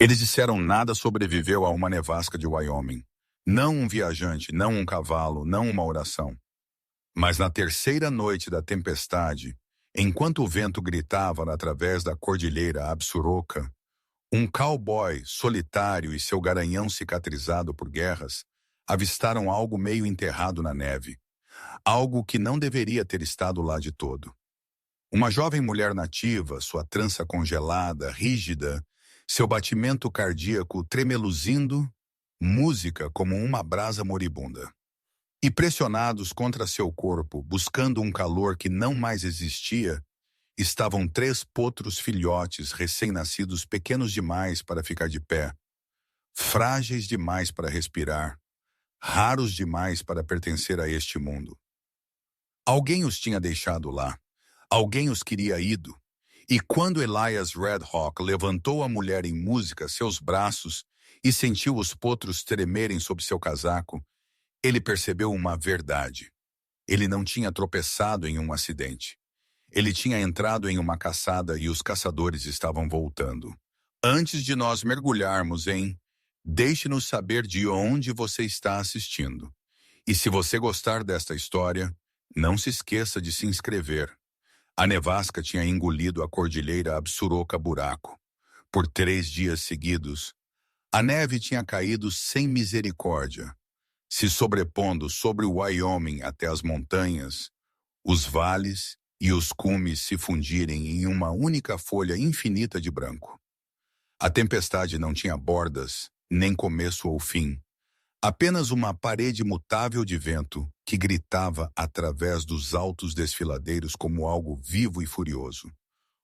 Eles disseram nada sobreviveu a uma nevasca de Wyoming. Não um viajante, não um cavalo, não uma oração. Mas na terceira noite da tempestade, enquanto o vento gritava através da cordilheira Absaroka, um cowboy solitário e seu garanhão cicatrizado por guerras avistaram algo meio enterrado na neve. Algo que não deveria ter estado lá de todo. Uma jovem mulher nativa, sua trança congelada, rígida, seu batimento cardíaco tremeluzindo, música como uma brasa moribunda. E pressionados contra seu corpo, buscando um calor que não mais existia, estavam 3 potros filhotes recém-nascidos pequenos demais para ficar de pé, frágeis demais para respirar, raros demais para pertencer a este mundo. Alguém os tinha deixado lá. Alguém os queria ido. E quando Elias Red Hawk levantou a mulher em música, seus braços, e sentiu os potros tremerem sob seu casaco, ele percebeu uma verdade. Ele não tinha tropeçado em um acidente. Ele tinha entrado em uma caçada e os caçadores estavam voltando. Antes de nós mergulharmos em deixe-nos saber de onde você está assistindo. E se você gostar desta história, não se esqueça de se inscrever. A nevasca tinha engolido a cordilheira Absaroka buraco. Por 3 dias seguidos, a neve tinha caído sem misericórdia, se sobrepondo sobre o Wyoming até as montanhas, os vales e os cumes se fundirem em uma única folha infinita de branco. A tempestade não tinha bordas, nem começo ou fim. Apenas uma parede mutável de vento que gritava através dos altos desfiladeiros como algo vivo e furioso.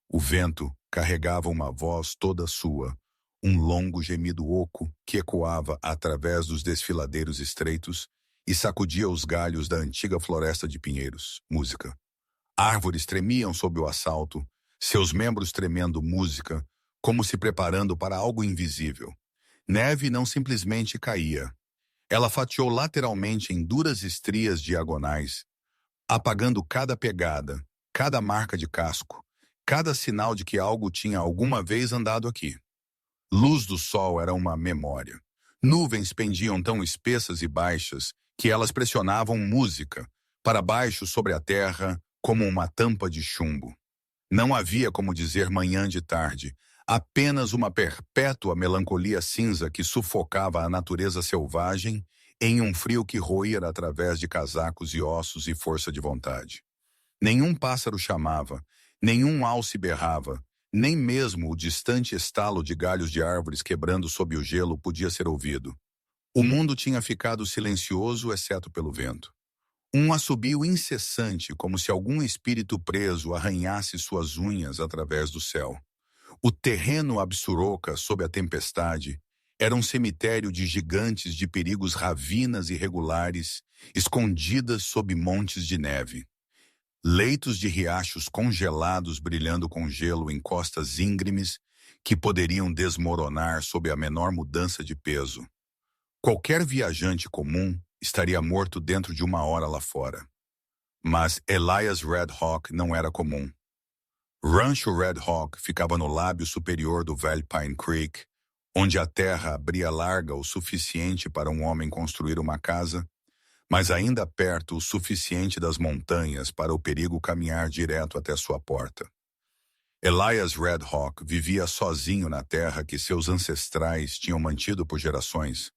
O vento carregava uma voz toda sua, um longo gemido oco que ecoava através dos desfiladeiros estreitos e sacudia os galhos da antiga floresta de pinheiros. Música. Árvores tremiam sob o assalto, seus membros tremendo música, como se preparando para algo invisível. Neve não simplesmente caía. Ela fatiou lateralmente em duras estrias diagonais, apagando cada pegada, cada marca de casco, cada sinal de que algo tinha alguma vez andado aqui. Luz do sol era uma memória. Nuvens pendiam tão espessas e baixas que elas pressionavam música, para baixo sobre a terra, como uma tampa de chumbo. Não havia como dizer manhã de tarde, apenas uma perpétua melancolia cinza que sufocava a natureza selvagem em um frio que roía através de casacos e ossos e força de vontade. Nenhum pássaro chamava, nenhum alce berrava, nem mesmo o distante estalo de galhos de árvores quebrando sob o gelo podia ser ouvido. O mundo tinha ficado silencioso exceto pelo vento. Um assobio incessante, como se algum espírito preso arranhasse suas unhas através do céu. O terreno Absaroka, sob a tempestade, era um cemitério de gigantes de perigos ravinas irregulares, escondidas sob montes de neve. Leitos de riachos congelados brilhando com gelo em costas íngremes que poderiam desmoronar sob a menor mudança de peso. Qualquer viajante comum estaria morto dentro de 1 hora lá fora. Mas Elias Red Hawk não era comum. Rancho Red Hawk ficava no lábio superior do Valley Pine Creek, onde a terra abria larga o suficiente para um homem construir uma casa, mas ainda perto o suficiente das montanhas para o perigo caminhar direto até sua porta. Elias Red Hawk vivia sozinho na terra que seus ancestrais tinham mantido por gerações.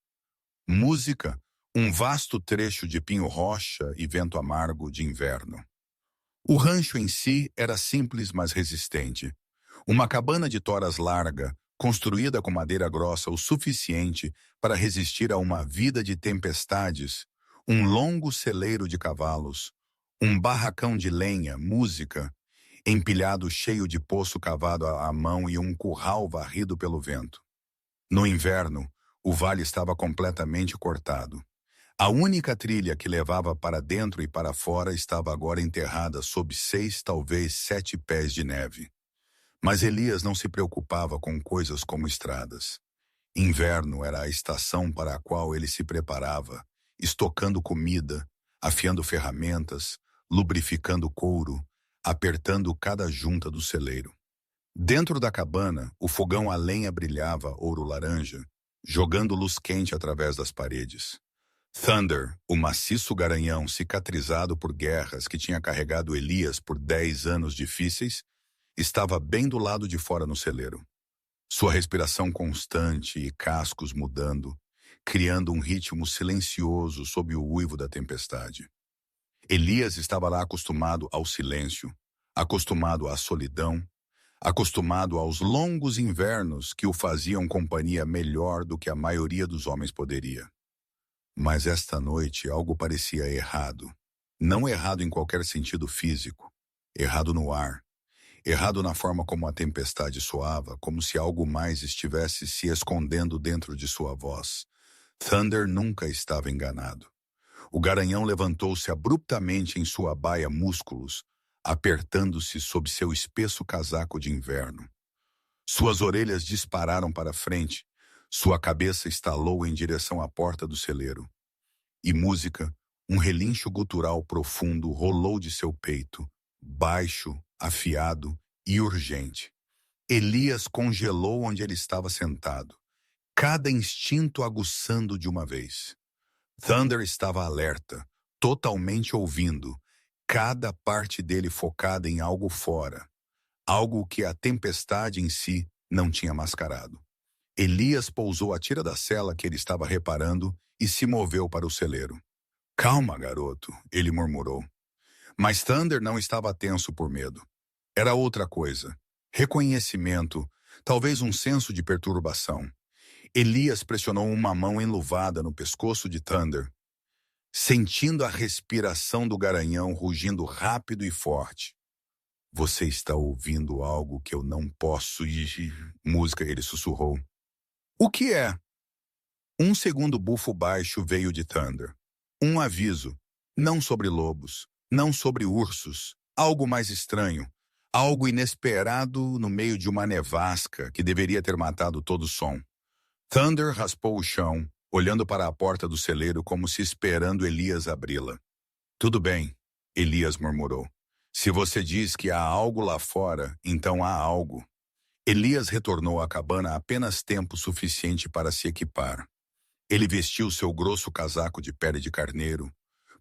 Música, um vasto trecho de pinho-rocha e vento amargo de inverno. O rancho em si era simples, mas resistente. Uma cabana de toras larga, construída com madeira grossa o suficiente para resistir a uma vida de tempestades, um longo celeiro de cavalos, um barracão de lenha, música, empilhado cheio de poço cavado à mão e um curral varrido pelo vento. No inverno, o vale estava completamente cortado. A única trilha que levava para dentro e para fora estava agora enterrada sob 6, talvez 7 pés de neve. Mas Elias não se preocupava com coisas como estradas. Inverno era a estação para a qual ele se preparava, estocando comida, afiando ferramentas, lubrificando couro, apertando cada junta do celeiro. Dentro da cabana, o fogão a lenha brilhava ouro-laranja, jogando luz quente através das paredes. Thunder, o maciço garanhão cicatrizado por guerras que tinha carregado Elias por 10 anos difíceis, estava bem do lado de fora no celeiro. Sua respiração constante e cascos mudando, criando um ritmo silencioso sob o uivo da tempestade. Elias estava lá acostumado ao silêncio, acostumado à solidão, acostumado aos longos invernos que o faziam companhia melhor do que a maioria dos homens poderia. Mas esta noite algo parecia errado. Não errado em qualquer sentido físico, errado no ar, errado na forma como a tempestade soava, como se algo mais estivesse se escondendo dentro de sua voz. Thunder nunca estava enganado. O garanhão levantou-se abruptamente em sua baia músculos, apertando-se sob seu espesso casaco de inverno. Suas orelhas dispararam para frente, sua cabeça estalou em direção à porta do celeiro. E música, um relincho gutural profundo rolou de seu peito, baixo, afiado e urgente. Elias congelou onde ele estava sentado, cada instinto aguçando de uma vez. Thunder estava alerta, totalmente ouvindo, cada parte dele focada em algo fora, algo que a tempestade em si não tinha mascarado. Elias pousou a tira da sela que ele estava reparando e se moveu para o celeiro. Calma, garoto, ele murmurou. Mas Thunder não estava tenso por medo. Era outra coisa. Reconhecimento, talvez um senso de perturbação. Elias pressionou uma mão enluvada no pescoço de Thunder, sentindo a respiração do garanhão rugindo rápido e forte. Você está ouvindo algo que eu não posso música, ele sussurrou. O que é? Um segundo bufo baixo veio de Thunder. Um aviso, não sobre lobos, não sobre ursos, algo mais estranho, algo inesperado no meio de uma nevasca que deveria ter matado todo o som. Thunder raspou o chão, olhando para a porta do celeiro como se esperando Elias abri-la. Tudo bem, Elias murmurou. Se você diz que há algo lá fora, então há algo. Elias retornou à cabana apenas tempo suficiente para se equipar. Ele vestiu seu grosso casaco de pele de carneiro,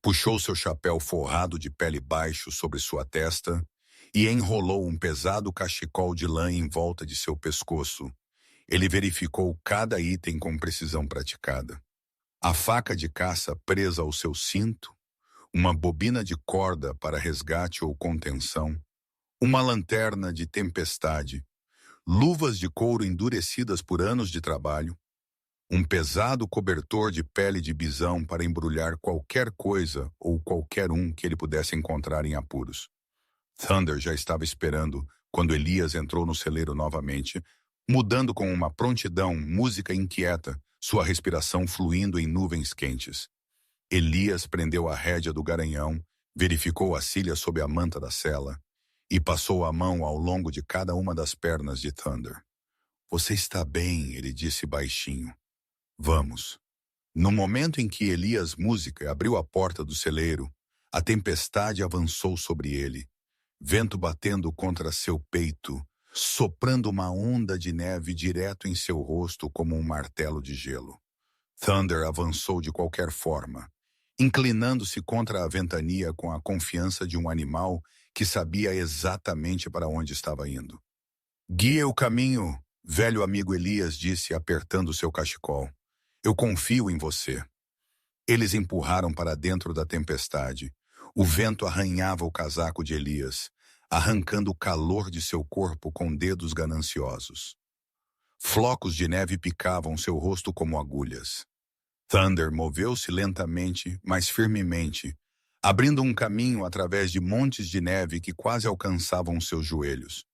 puxou seu chapéu forrado de pele baixo sobre sua testa e enrolou um pesado cachecol de lã em volta de seu pescoço. Ele verificou cada item com precisão praticada. A faca de caça presa ao seu cinto, uma bobina de corda para resgate ou contenção, uma lanterna de tempestade, luvas de couro endurecidas por anos de trabalho, um pesado cobertor de pele de bisão para embrulhar qualquer coisa ou qualquer um que ele pudesse encontrar em apuros. Thunder já estava esperando quando Elias entrou no celeiro novamente, mudando com uma prontidão música inquieta, sua respiração fluindo em nuvens quentes. Elias prendeu a rédea do garanhão, verificou a cilha sob a manta da cela e passou a mão ao longo de cada uma das pernas de Thunder. Você está bem, ele disse baixinho. Vamos. No momento em que Elias Música abriu a porta do celeiro, a tempestade avançou sobre ele, vento batendo contra seu peito, soprando uma onda de neve direto em seu rosto como um martelo de gelo. Thunder avançou de qualquer forma, inclinando-se contra a ventania com a confiança de um animal que sabia exatamente para onde estava indo. Guie o caminho, velho amigo Elias disse, apertando seu cachecol. Eu confio em você. Eles empurraram para dentro da tempestade. O vento arranhava o casaco de Elias, arrancando o calor de seu corpo com dedos gananciosos. Flocos de neve picavam seu rosto como agulhas. Thunder moveu-se lentamente, mas firmemente, abrindo um caminho através de montes de neve que quase alcançavam seus joelhos.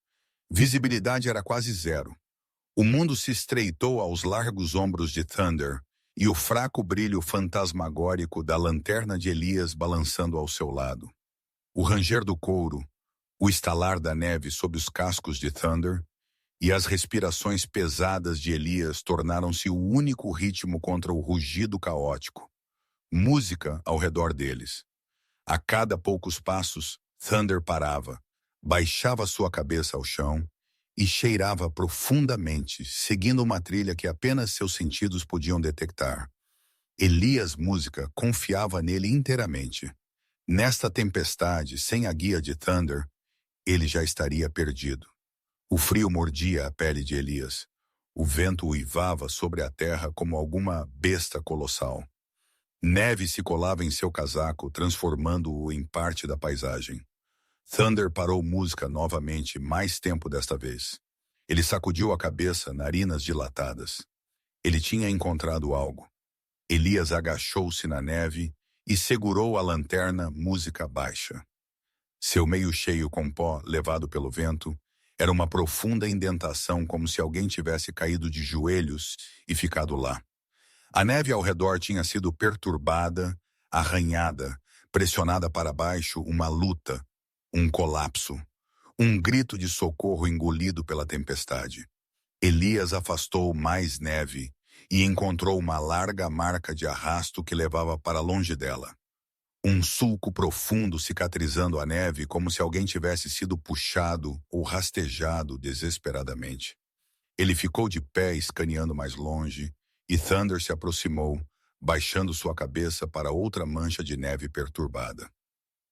Visibilidade era quase zero. O mundo se estreitou aos largos ombros de Thunder e o fraco brilho fantasmagórico da lanterna de Elias balançando ao seu lado. O ranger do couro, o estalar da neve sob os cascos de Thunder e as respirações pesadas de Elias tornaram-se o único ritmo contra o rugido caótico. Música ao redor deles. A cada poucos passos, Thunder parava, baixava sua cabeça ao chão e cheirava profundamente, seguindo uma trilha que apenas seus sentidos podiam detectar. Elias Música confiava nele inteiramente. Nesta tempestade, sem a guia de Thunder, ele já estaria perdido. O frio mordia a pele de Elias. O vento uivava sobre a terra como alguma besta colossal. Neve se colava em seu casaco, transformando-o em parte da paisagem. Thunder parou música novamente, mais tempo desta vez. Ele sacudiu a cabeça, narinas dilatadas. Ele tinha encontrado algo. Elias agachou-se na neve e segurou a lanterna música baixa. Seu meio cheio com pó, levado pelo vento, era uma profunda indentação, como se alguém tivesse caído de joelhos e ficado lá. A neve ao redor tinha sido perturbada, arranhada, pressionada para baixo, uma luta, um colapso, um grito de socorro engolido pela tempestade. Elias afastou mais neve e encontrou uma larga marca de arrasto que levava para longe dela. Um sulco profundo cicatrizando a neve, como se alguém tivesse sido puxado ou rastejado desesperadamente. Ele ficou de pé, escaneando mais longe, e Thunder se aproximou, baixando sua cabeça para outra mancha de neve perturbada.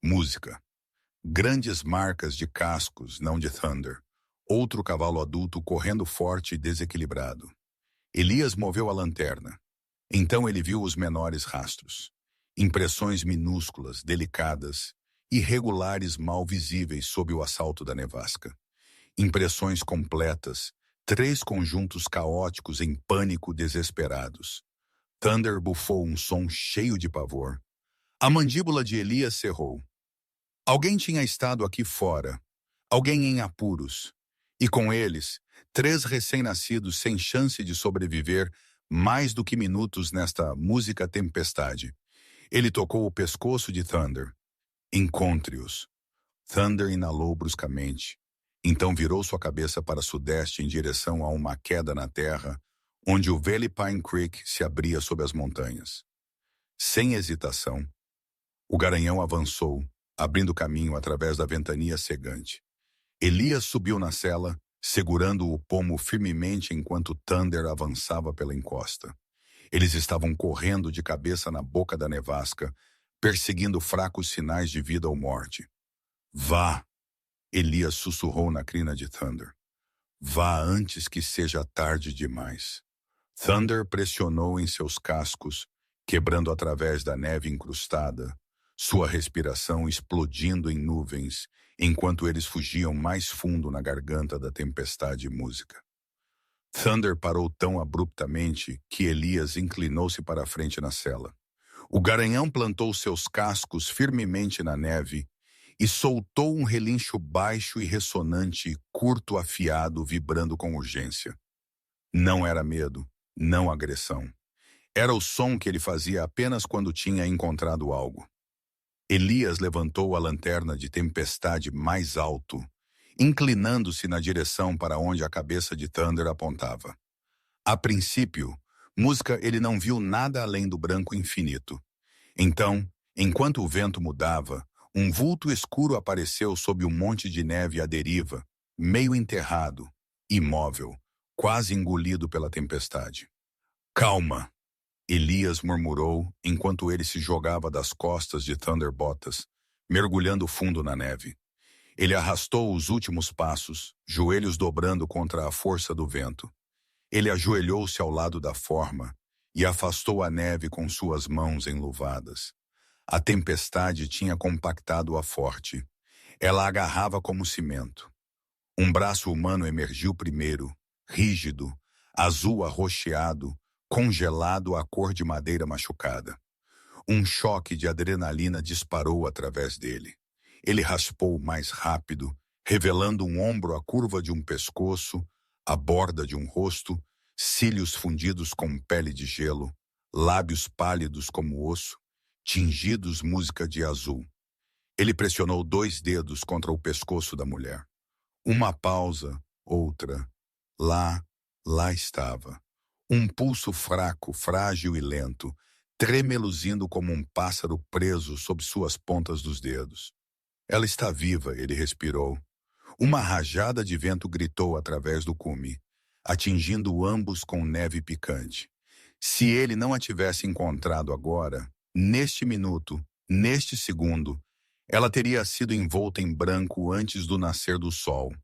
Música. Grandes marcas de cascos, não de Thunder. Outro cavalo adulto correndo forte e desequilibrado. Elias moveu a lanterna. Então ele viu os menores rastros. Impressões minúsculas, delicadas, irregulares mal visíveis sob o assalto da nevasca. Impressões completas, 3 conjuntos caóticos em pânico desesperados. Thunder bufou um som cheio de pavor. A mandíbula de Elias cerrou. Alguém tinha estado aqui fora. Alguém em apuros. E com eles, 3 recém-nascidos sem chance de sobreviver mais do que minutos nesta música tempestade. Ele tocou o pescoço de Thunder. Encontre-os. Thunder inalou bruscamente. Então virou sua cabeça para sudeste em direção a uma queda na terra, onde o Valley Pine Creek se abria sob as montanhas. Sem hesitação, o garanhão avançou, abrindo caminho através da ventania cegante. Elias subiu na sela, segurando o pomo firmemente enquanto Thunder avançava pela encosta. Eles estavam correndo de cabeça na boca da nevasca, perseguindo fracos sinais de vida ou morte. Vá! Elias sussurrou na crina de Thunder. Vá antes que seja tarde demais. Thunder pressionou em seus cascos, quebrando através da neve incrustada, sua respiração explodindo em nuvens, enquanto eles fugiam mais fundo na garganta da tempestade e música. Thunder parou tão abruptamente que Elias inclinou-se para a frente na cela. O garanhão plantou seus cascos firmemente na neve e soltou um relincho baixo e ressonante, curto afiado, vibrando com urgência. Não era medo, não agressão. Era o som que ele fazia apenas quando tinha encontrado algo. Elias levantou a lanterna de tempestade mais alto, inclinando-se na direção para onde a cabeça de Thunder apontava. A princípio, música ele não viu nada além do branco infinito. Então, enquanto o vento mudava, um vulto escuro apareceu sob um monte de neve à deriva, meio enterrado, imóvel, quase engolido pela tempestade. Calma! Elias murmurou enquanto ele se jogava das costas de Thunder Botas, mergulhando fundo na neve. Ele arrastou os últimos passos, joelhos dobrando contra a força do vento. Ele ajoelhou-se ao lado da forma e afastou a neve com suas mãos enluvadas. A tempestade tinha compactado-a forte. Ela agarrava como cimento. Um braço humano emergiu primeiro, rígido, azul arroxeado, congelado à cor de madeira machucada. Um choque de adrenalina disparou através dele. Ele raspou mais rápido, revelando um ombro à curva de um pescoço, a borda de um rosto, cílios fundidos com pele de gelo, lábios pálidos como osso, tingidos música de azul. Ele pressionou 2 dedos contra o pescoço da mulher. Uma pausa, outra. Lá estava. Um pulso fraco, frágil e lento, tremeluzindo como um pássaro preso sob suas pontas dos dedos. Ela está viva, ele respirou. Uma rajada de vento gritou através do cume, atingindo ambos com neve picante. Se ele não a tivesse encontrado agora, neste minuto, neste segundo, ela teria sido envolta em branco antes do nascer do sol.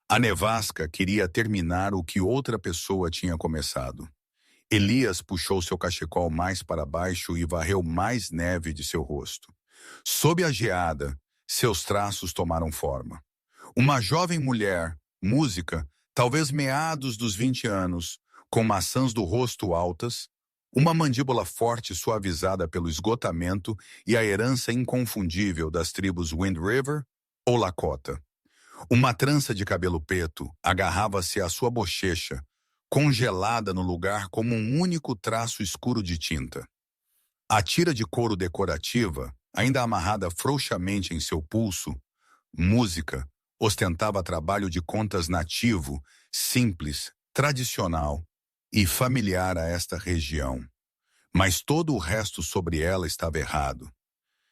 A nevasca queria terminar o que outra pessoa tinha começado. Elias puxou seu cachecol mais para baixo e varreu mais neve de seu rosto. Sob a geada, seus traços tomaram forma. Uma jovem mulher, música, talvez meados dos 20 anos, com maçãs do rosto altas, uma mandíbula forte suavizada pelo esgotamento e a herança inconfundível das tribos Wind River ou Lakota. Uma trança de cabelo preto agarrava-se à sua bochecha, congelada no lugar como um único traço escuro de tinta. A tira de couro decorativa, ainda amarrada frouxamente em seu pulso, música, ostentava trabalho de contas nativo, simples, tradicional e familiar a esta região. Mas todo o resto sobre ela estava errado.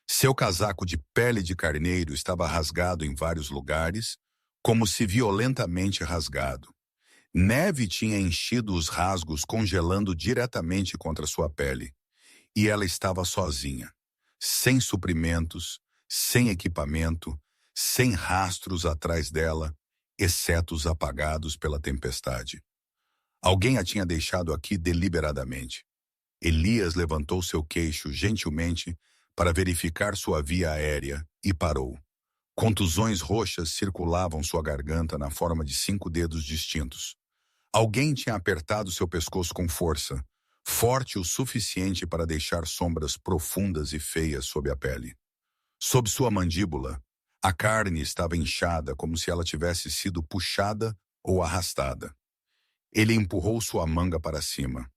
Seu casaco de pele de carneiro estava rasgado em vários lugares, como se violentamente rasgado. Neve tinha enchido os rasgos, congelando diretamente contra sua pele. E ela estava sozinha, sem suprimentos, sem equipamento, sem rastros atrás dela, exceto os apagados pela tempestade. Alguém a tinha deixado aqui deliberadamente. Elias levantou seu queixo gentilmente para verificar sua via aérea e parou. Contusões roxas circulavam sua garganta na forma de 5 dedos distintos. Alguém tinha apertado seu pescoço com força, forte o suficiente para deixar sombras profundas e feias sob a pele. Sob sua mandíbula, a carne estava inchada como se ela tivesse sido puxada ou arrastada. Ele empurrou sua manga para cima.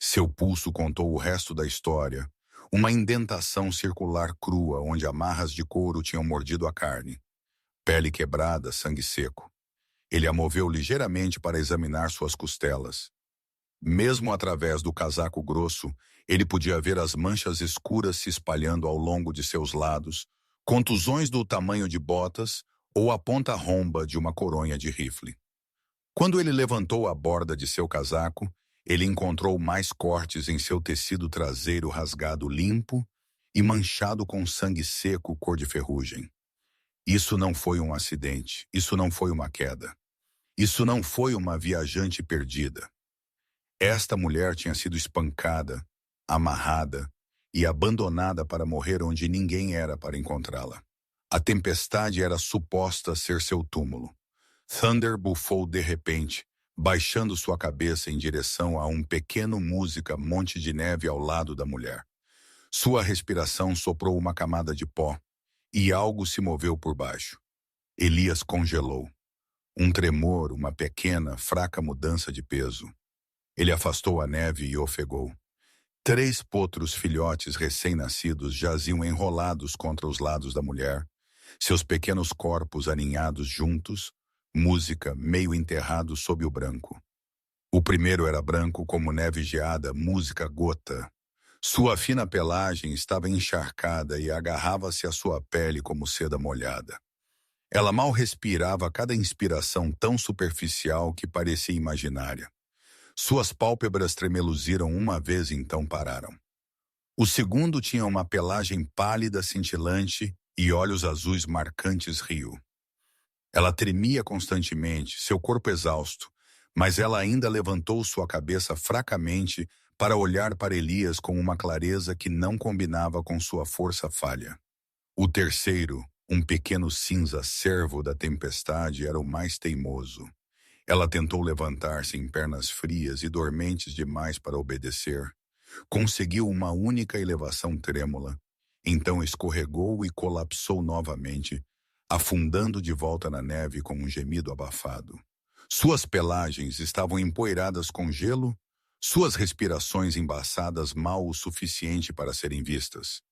Seu pulso contou o resto da história, uma indentação circular crua onde amarras de couro tinham mordido a carne. Pele quebrada, sangue seco. Ele a moveu ligeiramente para examinar suas costelas. Mesmo através do casaco grosso, ele podia ver as manchas escuras se espalhando ao longo de seus lados, contusões do tamanho de botas ou a ponta romba de uma coronha de rifle. Quando ele levantou a borda de seu casaco, ele encontrou mais cortes em seu tecido traseiro rasgado limpo e manchado com sangue seco cor de ferrugem. Isso não foi um acidente, isso não foi uma queda. Isso não foi uma viajante perdida. Esta mulher tinha sido espancada, amarrada e abandonada para morrer onde ninguém era para encontrá-la. A tempestade era suposta ser seu túmulo. Thunder bufou de repente, baixando sua cabeça em direção a um pequeno música monte de neve ao lado da mulher. Sua respiração soprou uma camada de pó, e algo se moveu por baixo. Elias congelou. Um tremor, uma pequena, fraca mudança de peso. Ele afastou a neve e ofegou. 3 potros filhotes recém-nascidos jaziam enrolados contra os lados da mulher, seus pequenos corpos aninhados juntos, música meio enterrado sob o branco. O primeiro era branco como neve geada, música gota. Sua fina pelagem estava encharcada e agarrava-se à sua pele como seda molhada. Ela mal respirava cada inspiração tão superficial que parecia imaginária. Suas pálpebras tremeluziram uma vez e então pararam. O segundo tinha uma pelagem pálida cintilante e olhos azuis marcantes rio. Ela tremia constantemente, seu corpo exausto, mas ela ainda levantou sua cabeça fracamente para olhar para Elias com uma clareza que não combinava com sua força falha. O terceiro, um pequeno cinza cervo da tempestade, era o mais teimoso. Ela tentou levantar-se em pernas frias e dormentes demais para obedecer. Conseguiu uma única elevação trêmula. Então escorregou e colapsou novamente, afundando de volta na neve com um gemido abafado. Suas pelagens estavam empoeiradas com gelo, suas respirações embaçadas mal o suficiente para serem vistas.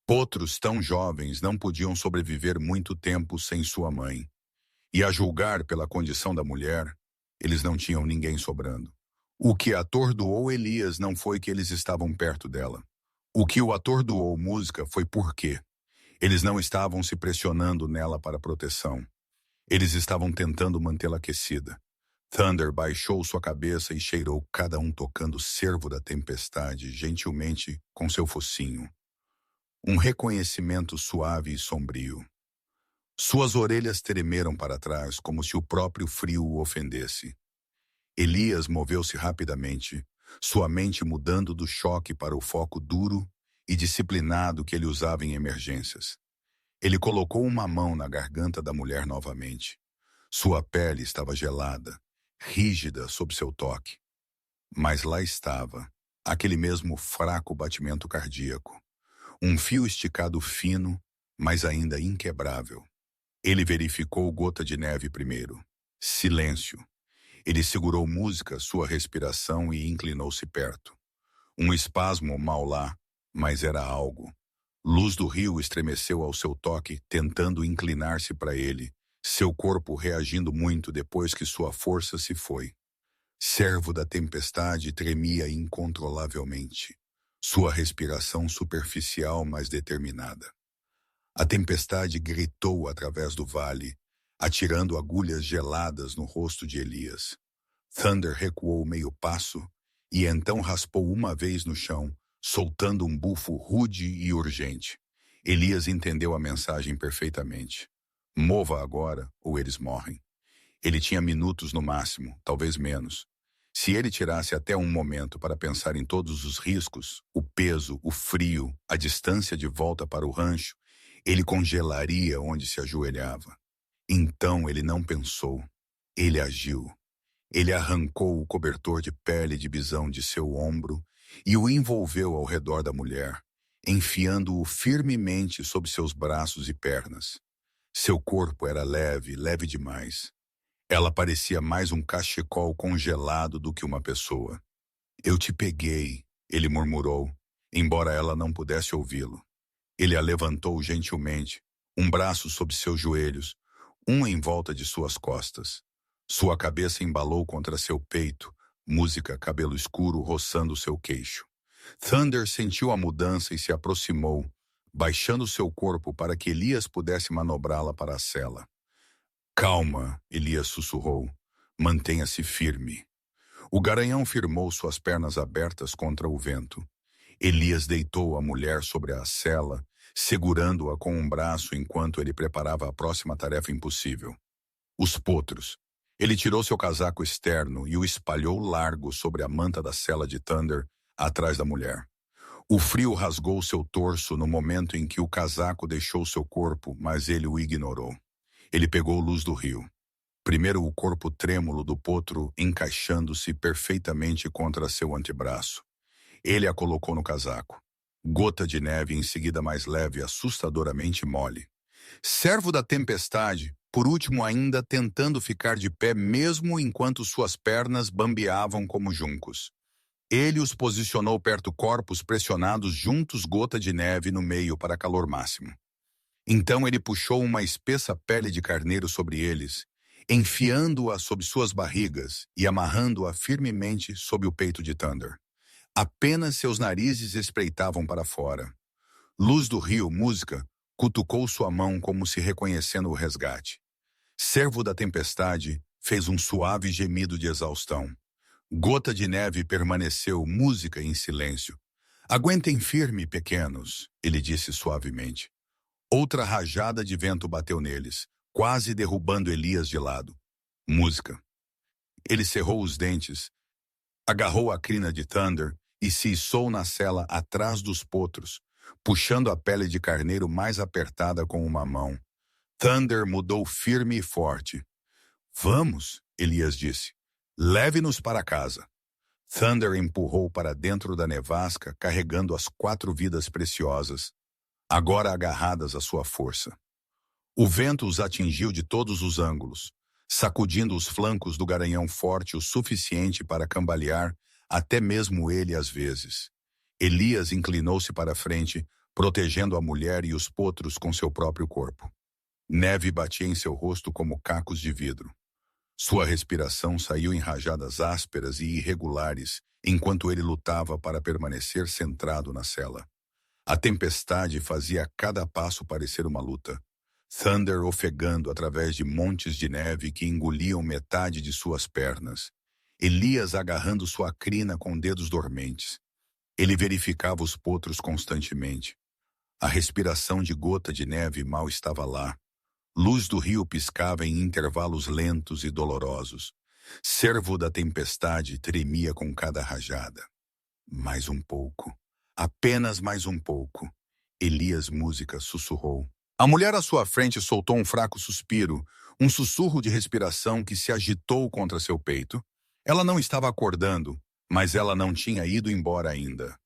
Potros tão jovens não podiam sobreviver muito tempo sem sua mãe. E a julgar pela condição da mulher, eles não tinham ninguém sobrando. O que atordoou Elias não foi que eles estavam perto dela. O que o atordoou música foi por quê. Eles não estavam se pressionando nela para proteção. Eles estavam tentando mantê-la aquecida. Thunder baixou sua cabeça e cheirou, cada um tocando o cervo da tempestade gentilmente com seu focinho. Um reconhecimento suave e sombrio. Suas orelhas tremeram para trás, como se o próprio frio o ofendesse. Elias moveu-se rapidamente, sua mente mudando do choque para o foco duro e disciplinado que ele usava em emergências. Ele colocou uma mão na garganta da mulher novamente. Sua pele estava gelada, rígida sob seu toque. Mas lá estava, aquele mesmo fraco batimento cardíaco. Um fio esticado fino, mas ainda inquebrável. Ele verificou gota de neve primeiro. Silêncio. Ele segurou música, sua respiração e inclinou-se perto. Um espasmo mal lá, mas era algo. Luz do rio estremeceu ao seu toque, tentando inclinar-se para ele, seu corpo reagindo muito depois que sua força se foi. Servo da tempestade tremia incontrolavelmente, sua respiração superficial mas determinada. A tempestade gritou através do vale, atirando agulhas geladas no rosto de Elias. Thunder recuou meio passo e então raspou uma vez no chão, soltando um bufo rude e urgente. Elias entendeu a mensagem perfeitamente. Mova agora, ou eles morrem. Ele tinha minutos no máximo, talvez menos. Se ele tirasse até um momento para pensar em todos os riscos, o peso, o frio, a distância de volta para o rancho, ele congelaria onde se ajoelhava. Então ele não pensou. Ele agiu. Ele arrancou o cobertor de pele de bisão de seu ombro e o envolveu ao redor da mulher, enfiando-o firmemente sob seus braços e pernas. Seu corpo era leve, leve demais. Ela parecia mais um cachecol congelado do que uma pessoa. Eu te peguei, ele murmurou, embora ela não pudesse ouvi-lo. Ele a levantou gentilmente, um braço sob seus joelhos, um em volta de suas costas. Sua cabeça embalou contra seu peito, música, cabelo escuro roçando seu queixo. Thunder sentiu a mudança e se aproximou, baixando seu corpo para que Elias pudesse manobrá-la para a cela. Calma, Elias sussurrou. Mantenha-se firme. O garanhão firmou suas pernas abertas contra o vento. Elias deitou a mulher sobre a cela, segurando-a com um braço enquanto ele preparava a próxima tarefa impossível. Os potros. Ele tirou seu casaco externo e o espalhou largo sobre a manta da cela de Thunder, atrás da mulher. O frio rasgou seu torso no momento em que o casaco deixou seu corpo, mas ele o ignorou. Ele pegou luz do rio. Primeiro o corpo trêmulo do potro encaixando-se perfeitamente contra seu antebraço. Ele a colocou no casaco. Gota de neve em seguida mais leve, assustadoramente mole. Servo da tempestade, por último ainda tentando ficar de pé mesmo enquanto suas pernas bambeavam como juncos. Ele os posicionou perto corpos pressionados juntos, gota de neve no meio para calor máximo. Então ele puxou uma espessa pele de carneiro sobre eles, enfiando-a sob suas barrigas e amarrando-a firmemente sob o peito de Thunder. Apenas seus narizes espreitavam para fora. Luz do rio, música, cutucou sua mão como se reconhecendo o resgate. Servo da tempestade fez um suave gemido de exaustão. Gota de neve permaneceu, música em silêncio. Aguentem firme, pequenos, ele disse suavemente. Outra rajada de vento bateu neles, quase derrubando Elias de lado. Música. Ele cerrou os dentes, agarrou a crina de Thunder e se içou na cela atrás dos potros, puxando a pele de carneiro mais apertada com uma mão. Thunder mudou firme e forte. Vamos, Elias disse. Leve-nos para casa. Thunder empurrou para dentro da nevasca, carregando as 4 vidas preciosas, agora agarradas à sua força. O vento os atingiu de todos os ângulos, sacudindo os flancos do garanhão forte o suficiente para cambalear até mesmo ele às vezes. Elias inclinou-se para a frente, protegendo a mulher e os potros com seu próprio corpo. Neve batia em seu rosto como cacos de vidro. Sua respiração saiu em rajadas ásperas e irregulares, enquanto ele lutava para permanecer centrado na cela. A tempestade fazia cada passo parecer uma luta. Thunder ofegando através de montes de neve que engoliam metade de suas pernas. Elias agarrando sua crina com dedos dormentes. Ele verificava os potros constantemente. A respiração de gota de neve mal estava lá. Luz do rio piscava em intervalos lentos e dolorosos. Cervo da tempestade tremia com cada rajada. Mais um pouco. Apenas mais um pouco. Elias Música sussurrou. A mulher à sua frente soltou um fraco suspiro, um sussurro de respiração que se agitou contra seu peito. Ela não estava acordando, mas ela não tinha ido embora ainda.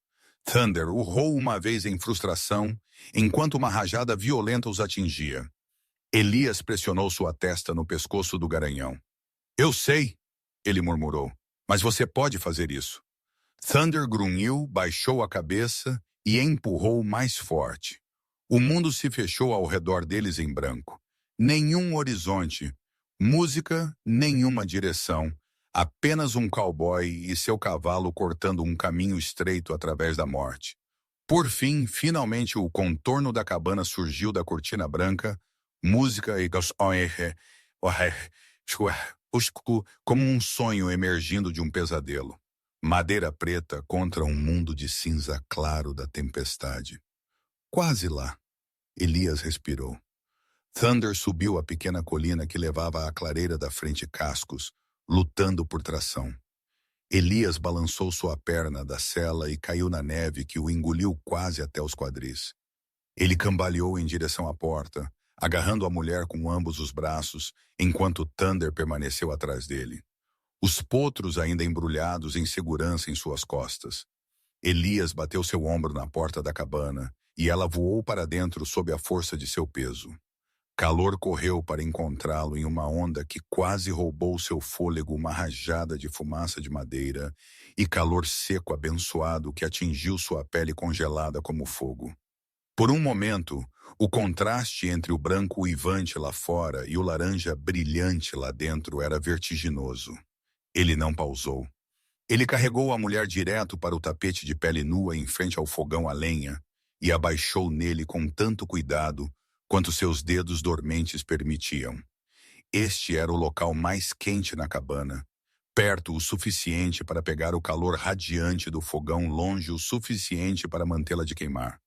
Thunder urrou uma vez em frustração, enquanto uma rajada violenta os atingia. Elias pressionou sua testa no pescoço do garanhão. Eu sei, ele murmurou, mas você pode fazer isso. Thunder grunhiu, baixou a cabeça e empurrou mais forte. O mundo se fechou ao redor deles em branco. Nenhum horizonte, música, nenhuma direção. Apenas um cowboy e seu cavalo cortando um caminho estreito através da morte. Por fim, finalmente o contorno da cabana surgiu da cortina branca, música e como um sonho emergindo de um pesadelo. Madeira preta contra um mundo de cinza claro da tempestade. Quase lá. Elias respirou. Thunder subiu a pequena colina que levava à clareira da frente Cascos, lutando por tração. Elias balançou sua perna da sela e caiu na neve que o engoliu quase até os quadris. Ele cambaleou em direção à porta, agarrando a mulher com ambos os braços, enquanto Thunder permaneceu atrás dele. Os potros ainda embrulhados em segurança em suas costas. Elias bateu seu ombro na porta da cabana, e ela voou para dentro sob a força de seu peso. Calor correu para encontrá-lo em uma onda que quase roubou seu fôlego, uma rajada de fumaça de madeira e calor seco abençoado que atingiu sua pele congelada como fogo. Por um momento, o contraste entre o branco uivante lá fora e o laranja brilhante lá dentro era vertiginoso. Ele não pausou. Ele carregou a mulher direto para o tapete de pele nua em frente ao fogão a lenha e abaixou nele com tanto cuidado quanto seus dedos dormentes permitiam. Este era o local mais quente na cabana, perto o suficiente para pegar o calor radiante do fogão, longe o suficiente para mantê-la de queimar.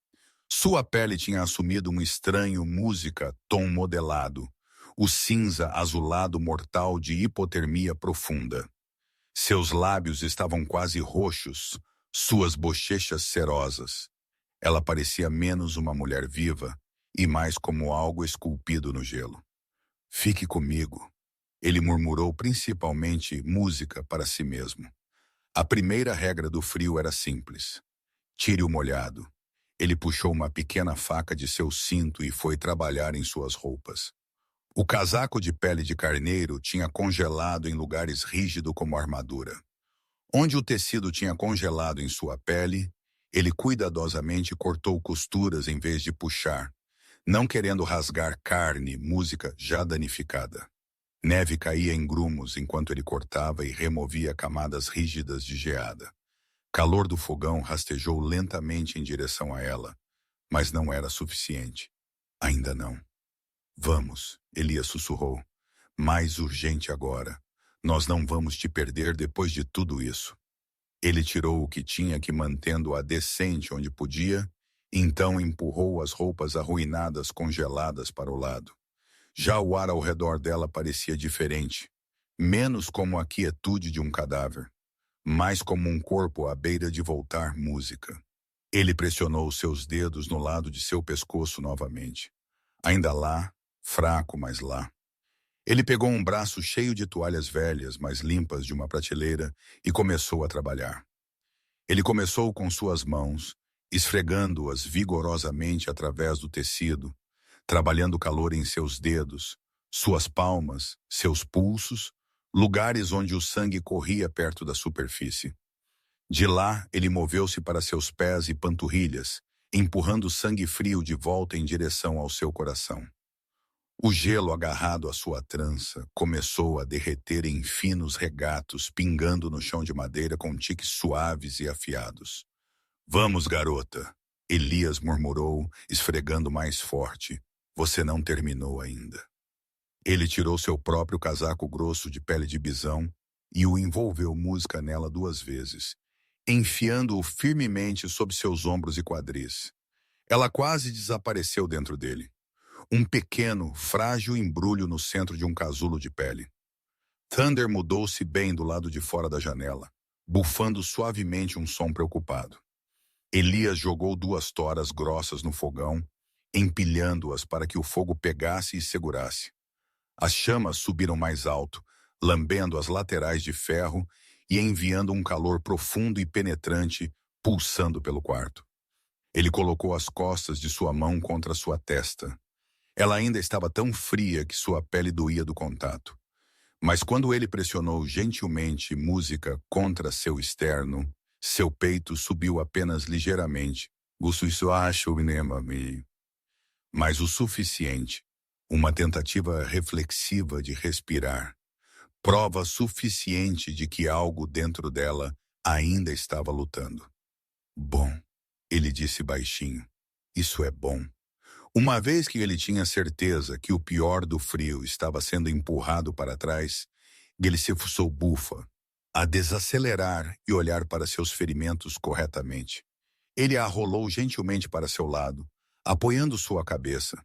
Sua pele tinha assumido um estranho música tom modelado, o cinza azulado mortal de hipotermia profunda. Seus lábios estavam quase roxos, suas bochechas cerosas. Ela parecia menos uma mulher viva e mais como algo esculpido no gelo. Fique comigo, ele murmurou principalmente música para si mesmo. A primeira regra do frio era simples. Tire o molhado. Ele puxou uma pequena faca de seu cinto e foi trabalhar em suas roupas. O casaco de pele de carneiro tinha congelado em lugares rígidos como armadura. Onde o tecido tinha congelado em sua pele, ele cuidadosamente cortou costuras em vez de puxar, não querendo rasgar carne, música já danificada. Neve caía em grumos enquanto ele cortava e removia camadas rígidas de geada. Calor do fogão rastejou lentamente em direção a ela, mas não era suficiente. Ainda não. Vamos, Elias sussurrou. Mais urgente agora. Nós não vamos te perder depois de tudo isso. Ele tirou o que tinha que mantendo-a decente onde podia, então empurrou as roupas arruinadas congeladas para o lado. Já o ar ao redor dela parecia diferente, menos como a quietude de um cadáver, mais como um corpo à beira de voltar música. Ele pressionou seus dedos no lado de seu pescoço novamente. Ainda lá, fraco, mas lá. Ele pegou um braço cheio de toalhas velhas, mas limpas de uma prateleira, e começou a trabalhar. Ele começou com suas mãos, esfregando-as vigorosamente através do tecido, trabalhando o calor em seus dedos, suas palmas, seus pulsos, lugares onde o sangue corria perto da superfície. De lá, ele moveu-se para seus pés e panturrilhas, empurrando o sangue frio de volta em direção ao seu coração. O gelo agarrado à sua trança começou a derreter em finos regatos, pingando no chão de madeira com tiques suaves e afiados. Vamos, garota, Elias murmurou, esfregando mais forte. Você não terminou ainda. Ele tirou seu próprio casaco grosso de pele de bisão e o envolveu música nela 2 vezes, enfiando-o firmemente sob seus ombros e quadris. Ela quase desapareceu dentro dele. Um pequeno, frágil embrulho no centro de um casulo de pele. Thunder mudou-se bem do lado de fora da janela, bufando suavemente um som preocupado. Elias jogou 2 toras grossas no fogão, empilhando-as para que o fogo pegasse e segurasse. As chamas subiram mais alto, lambendo as laterais de ferro e enviando um calor profundo e penetrante, pulsando pelo quarto. Ele colocou as costas de sua mão contra sua testa. Ela ainda estava tão fria que sua pele doía do contato. Mas quando ele pressionou gentilmente música contra seu externo, seu peito subiu apenas ligeiramente. Mas o suficiente. Uma tentativa reflexiva de respirar. Prova suficiente de que algo dentro dela ainda estava lutando. Bom, ele disse baixinho. Isso é bom. Uma vez que ele tinha certeza que o pior do frio estava sendo empurrado para trás, ele se fuçou bufa, a desacelerar e olhar para seus ferimentos corretamente. Ele a rolou gentilmente para seu lado, apoiando sua cabeça.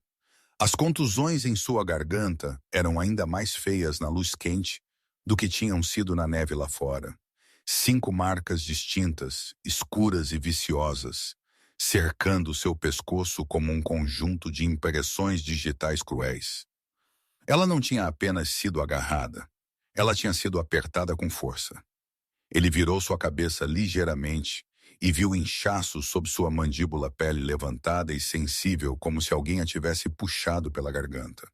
As contusões em sua garganta eram ainda mais feias na luz quente do que tinham sido na neve lá fora. 5 marcas distintas, escuras e viciosas, cercando seu pescoço como um conjunto de impressões digitais cruéis. Ela não tinha apenas sido agarrada, ela tinha sido apertada com força. Ele virou sua cabeça ligeiramente e viu inchaços sob sua mandíbula, pele levantada e sensível, como se alguém a tivesse puxado pela garganta.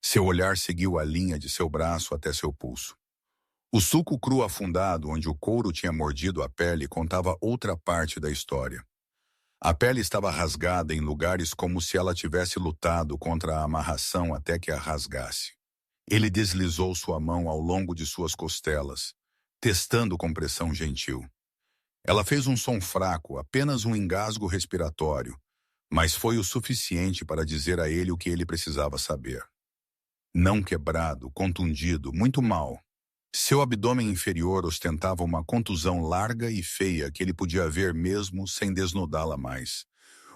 Seu olhar seguiu a linha de seu braço até seu pulso. O sulco cru afundado, onde o couro tinha mordido a pele, contava outra parte da história. A pele estava rasgada em lugares como se ela tivesse lutado contra a amarração até que a rasgasse. Ele deslizou sua mão ao longo de suas costelas, testando com pressão gentil. Ela fez um som fraco, apenas um engasgo respiratório, mas foi o suficiente para dizer a ele o que ele precisava saber. Não quebrado, contundido, muito mal. Seu abdômen inferior ostentava uma contusão larga e feia que ele podia ver mesmo sem desnudá-la mais.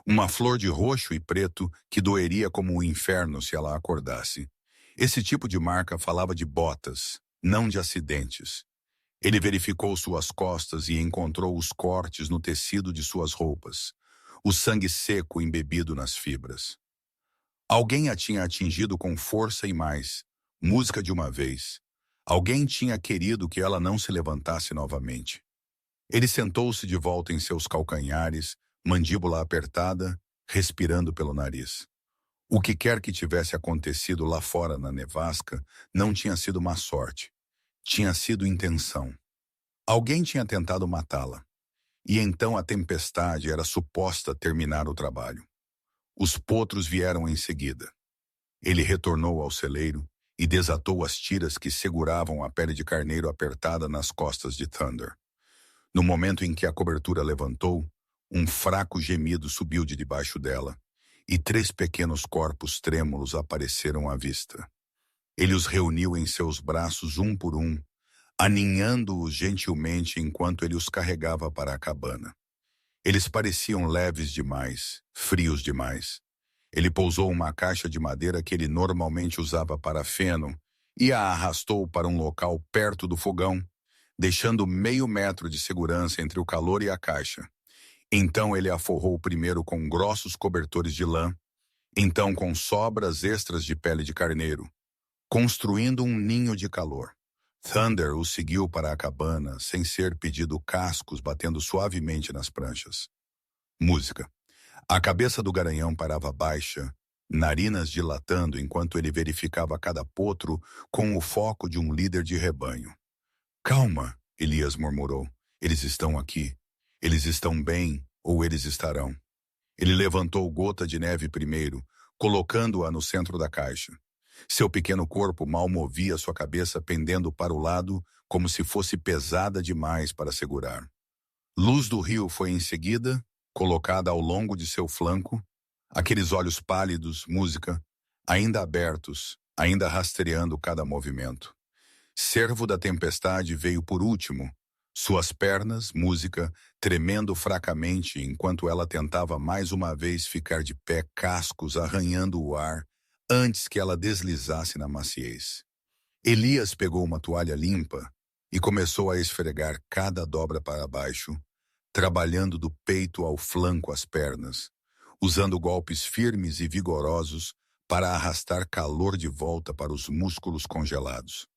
Uma flor de roxo e preto que doeria como o inferno se ela acordasse. Esse tipo de marca falava de botas, não de acidentes. Ele verificou suas costas e encontrou os cortes no tecido de suas roupas, o sangue seco embebido nas fibras. Alguém a tinha atingido com força e mais, música de uma vez. Alguém tinha querido que ela não se levantasse novamente. Ele sentou-se de volta em seus calcanhares, mandíbula apertada, respirando pelo nariz. O que quer que tivesse acontecido lá fora na nevasca não tinha sido má sorte. Tinha sido intenção. Alguém tinha tentado matá-la. E então a tempestade era suposta terminar o trabalho. Os potros vieram em seguida. Ele retornou ao celeiro e desatou as tiras que seguravam a pele de carneiro apertada nas costas de Thunder. No momento em que a cobertura levantou, um fraco gemido subiu de debaixo dela, e 3 pequenos corpos trêmulos apareceram à vista. Ele os reuniu em seus braços um por um, aninhando-os gentilmente enquanto ele os carregava para a cabana. Eles pareciam leves demais, frios demais. Ele pousou uma caixa de madeira que ele normalmente usava para feno e a arrastou para um local perto do fogão, deixando meio metro de segurança entre o calor e a caixa. Então ele a forrou primeiro com grossos cobertores de lã, então com sobras extras de pele de carneiro, construindo um ninho de calor. Thunder o seguiu para a cabana, sem ser pedido, cascos batendo suavemente nas pranchas. Música. A cabeça do garanhão parava baixa, narinas dilatando enquanto ele verificava cada potro com o foco de um líder de rebanho. Calma, Elias murmurou. Eles estão aqui. Eles estão bem, ou eles estarão. Ele levantou gota de neve primeiro, colocando-a no centro da caixa. Seu pequeno corpo mal movia sua cabeça pendendo para o lado, como se fosse pesada demais para segurar. Luz do rio foi em seguida, colocada ao longo de seu flanco. Aqueles olhos pálidos, música, ainda abertos, ainda rastreando cada movimento. Servo da tempestade veio por último, suas pernas, música, tremendo fracamente enquanto ela tentava mais uma vez ficar de pé, cascos arranhando o ar, antes que ela deslizasse na maciez. Elias pegou uma toalha limpa e começou a esfregar cada dobra para baixo, trabalhando do peito ao flanco às pernas, usando golpes firmes e vigorosos para arrastar calor de volta para os músculos congelados.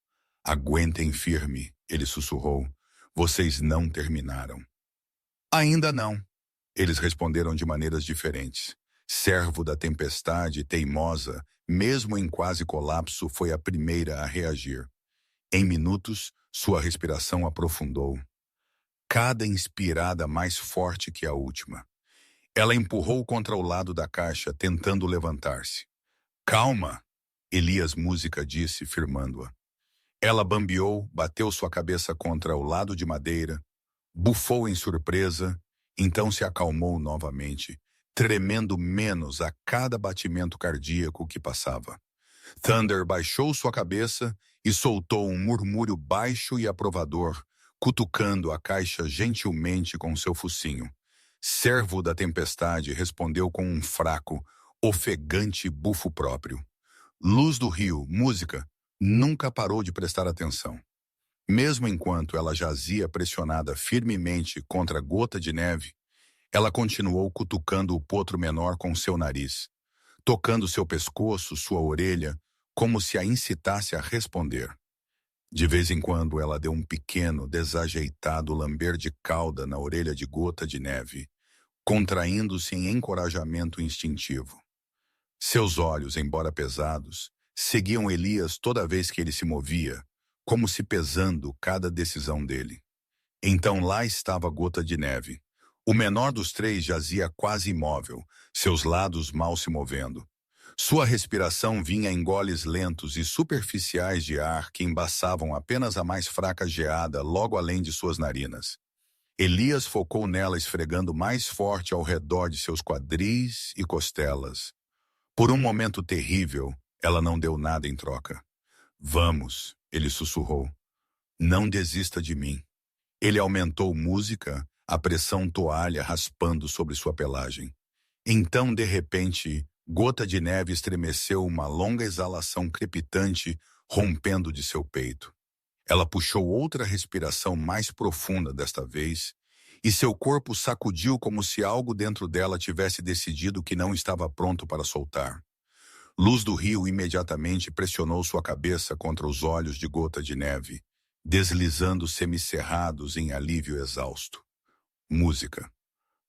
Aguentem firme, ele sussurrou. Vocês não terminaram. Ainda não. Eles responderam de maneiras diferentes. Servo da tempestade, teimosa, mesmo em quase colapso, foi a primeira a reagir. Em minutos, sua respiração aprofundou. Cada inspirada mais forte que a última. Ela empurrou contra o lado da caixa, tentando levantar-se. Calma, Elias Música disse, firmando-a. Ela bambeou, bateu sua cabeça contra o lado de madeira, bufou em surpresa, então se acalmou novamente, tremendo menos a cada batimento cardíaco que passava. Thunder baixou sua cabeça e soltou um murmúrio baixo e aprovador, cutucando a caixa gentilmente com seu focinho. Servo da tempestade respondeu com um fraco, ofegante bufo próprio. Luz do rio, música, nunca parou de prestar atenção. Mesmo enquanto ela jazia pressionada firmemente contra a gota de neve, ela continuou cutucando o potro menor com seu nariz, tocando seu pescoço, sua orelha, como se a incitasse a responder. De vez em quando ela deu um pequeno, desajeitado lamber de cauda na orelha de gota de neve, contraindo-se em encorajamento instintivo. Seus olhos, embora pesados, seguiam Elias toda vez que ele se movia, como se pesando cada decisão dele. Então lá estava a gota de neve. O menor dos três jazia quase imóvel, seus lados mal se movendo. Sua respiração vinha em goles lentos e superficiais de ar que embaçavam apenas a mais fraca geada logo além de suas narinas. Elias focou nela esfregando mais forte ao redor de seus quadris e costelas. Por um momento terrível, ela não deu nada em troca. Vamos, ele sussurrou. Não desista de mim. Ele aumentou música, a pressão toalha raspando sobre sua pelagem. Então, de repente, gota de neve estremeceu uma longa exalação crepitante rompendo de seu peito. Ela puxou outra respiração mais profunda desta vez, e seu corpo sacudiu como se algo dentro dela tivesse decidido que não estava pronto para soltar. Luz do rio imediatamente pressionou sua cabeça contra os olhos de gota de neve, deslizando semicerrados em alívio exausto. Música.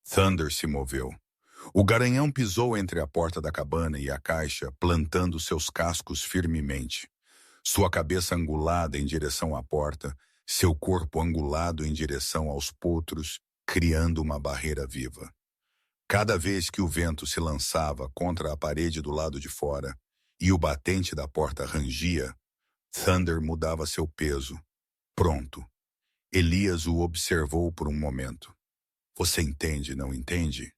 Thunder se moveu. O garanhão pisou entre a porta da cabana e a caixa, plantando seus cascos firmemente. Sua cabeça angulada em direção à porta, seu corpo angulado em direção aos potros, criando uma barreira viva. Cada vez que o vento se lançava contra a parede do lado de fora e o batente da porta rangia, Thunder mudava seu peso. Pronto. Elias o observou por um momento. Você entende, não entende?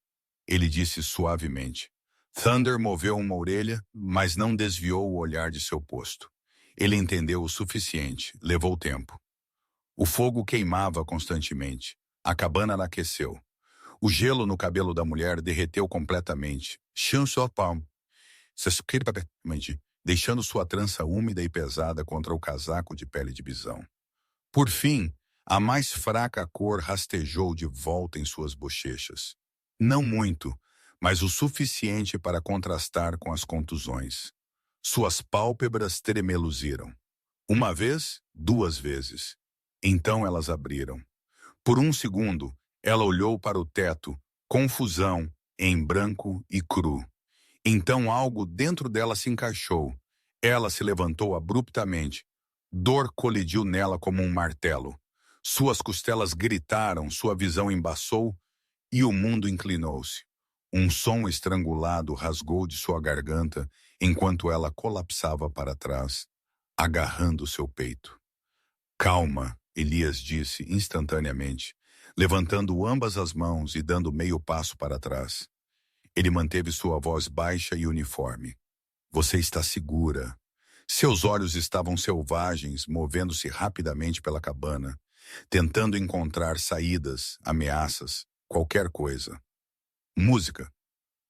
Ele disse suavemente. Thunder moveu uma orelha, mas não desviou o olhar de seu posto. Ele entendeu o suficiente, levou tempo. O fogo queimava constantemente. A cabana aqueceu. O gelo no cabelo da mulher derreteu completamente, deixando sua trança úmida e pesada contra o casaco de pele de bisão. Por fim, a mais fraca cor rastejou de volta em suas bochechas. Não muito, mas o suficiente para contrastar com as contusões. Suas pálpebras tremeluziram. Uma vez, duas vezes. Então elas abriram. Por um segundo, ela olhou para o teto, confusão, em branco e cru. Então algo dentro dela se encaixou. Ela se levantou abruptamente. Dor colidiu nela como um martelo. Suas costelas gritaram, sua visão embaçou e o mundo inclinou-se. Um som estrangulado rasgou de sua garganta enquanto ela colapsava para trás, agarrando seu peito. Calma, Elias disse instantaneamente, levantando ambas as mãos e dando meio passo para trás. Ele manteve sua voz baixa e uniforme. Você está segura. Seus olhos estavam selvagens, movendo-se rapidamente pela cabana, tentando encontrar saídas, ameaças, qualquer coisa. Música.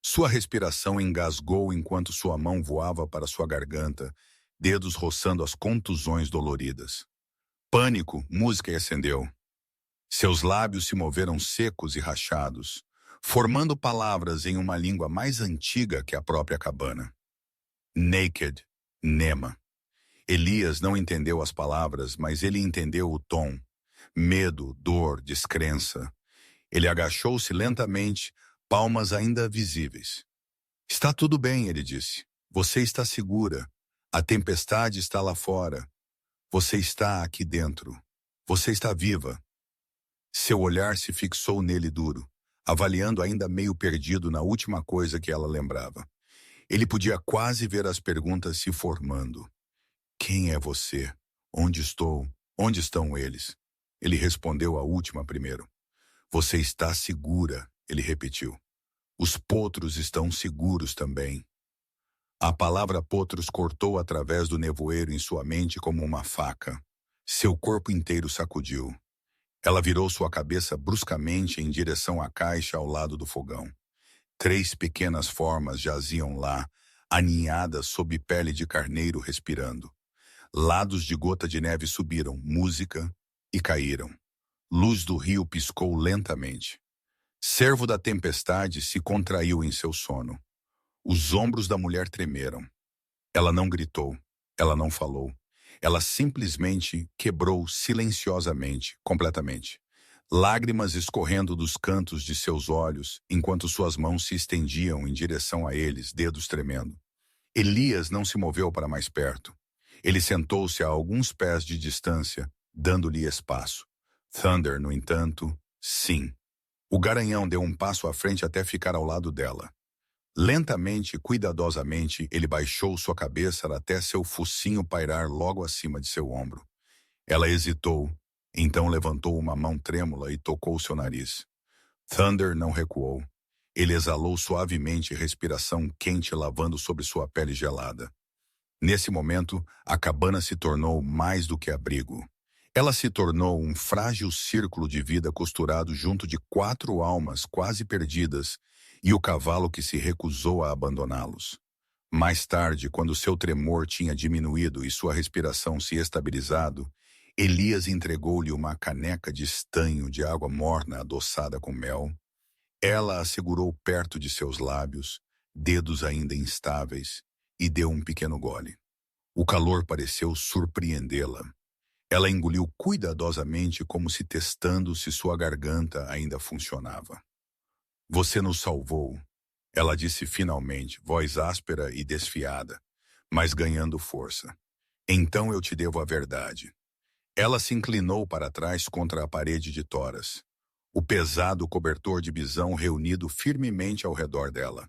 Sua respiração engasgou enquanto sua mão voava para sua garganta, dedos roçando as contusões doloridas. Pânico, música e acendeu. Seus lábios se moveram secos e rachados, formando palavras em uma língua mais antiga que a própria cabana. Naked, Nema. Elias não entendeu as palavras, mas ele entendeu o tom. Medo, dor, descrença. Ele agachou-se lentamente, palmas ainda visíveis. Está tudo bem, ele disse. Você está segura. A tempestade está lá fora. Você está aqui dentro. Você está viva. Seu olhar se fixou nele duro, avaliando ainda meio perdido na última coisa que ela lembrava. Ele podia quase ver as perguntas se formando. Quem é você? Onde estou? Onde estão eles? Ele respondeu a última primeiro. Você está segura, ele repetiu. Os potros estão seguros também. A palavra potros cortou através do nevoeiro em sua mente como uma faca. Seu corpo inteiro sacudiu. Ela virou sua cabeça bruscamente em direção à caixa ao lado do fogão. 3 pequenas formas jaziam lá, aninhadas sob pele de carneiro respirando. Lados de gota de neve subiram, música, e caíram. Luz do rio piscou lentamente. Cervo da tempestade se contraiu em seu sono. Os ombros da mulher tremeram. Ela não gritou, ela não falou. Ela simplesmente quebrou silenciosamente, completamente. Lágrimas escorrendo dos cantos de seus olhos, enquanto suas mãos se estendiam em direção a eles, dedos tremendo. Elias não se moveu para mais perto. Ele sentou-se a alguns pés de distância, dando-lhe espaço. Thunder, no entanto, sim. O garanhão deu um passo à frente até ficar ao lado dela. Lentamente e cuidadosamente, ele baixou sua cabeça até seu focinho pairar logo acima de seu ombro. Ela hesitou, então levantou uma mão trêmula e tocou seu nariz. Thunder não recuou. Ele exalou suavemente respiração quente lavando sobre sua pele gelada. Nesse momento, a cabana se tornou mais do que abrigo. Ela se tornou um frágil círculo de vida costurado junto de 4 almas quase perdidas e o cavalo que se recusou a abandoná-los. Mais tarde, quando seu tremor tinha diminuído e sua respiração se estabilizado, Elias entregou-lhe uma caneca de estanho de água morna adoçada com mel. Ela a segurou perto de seus lábios, dedos ainda instáveis, e deu um pequeno gole. O calor pareceu surpreendê-la. Ela engoliu cuidadosamente como se testando se sua garganta ainda funcionava. Você nos salvou, ela disse finalmente, voz áspera e desfiada, mas ganhando força. Então eu te devo a verdade. Ela se inclinou para trás contra a parede de toras, o pesado cobertor de bisão reunido firmemente ao redor dela.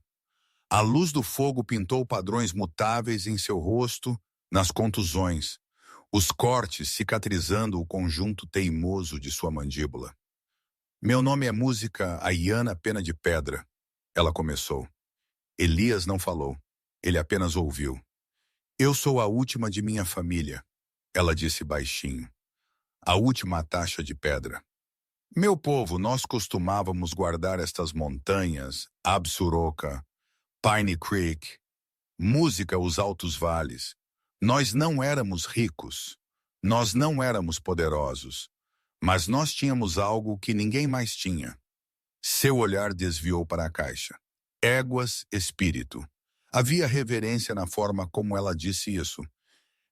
A luz do fogo pintou padrões mutáveis em seu rosto, nas contusões, os cortes cicatrizando o conjunto teimoso de sua mandíbula. Meu nome é Música Aiana Pena de Pedra, ela começou. Elias não falou, ele apenas ouviu. Eu sou a última de minha família, ela disse baixinho. A última taxa de pedra. Meu povo, nós costumávamos guardar estas montanhas, Absuroca, Piney Creek, Música os altos vales. Nós não éramos ricos, nós não éramos poderosos, mas nós tínhamos algo que ninguém mais tinha. Seu olhar desviou para a caixa. Éguas, espírito. Havia reverência na forma como ela disse isso.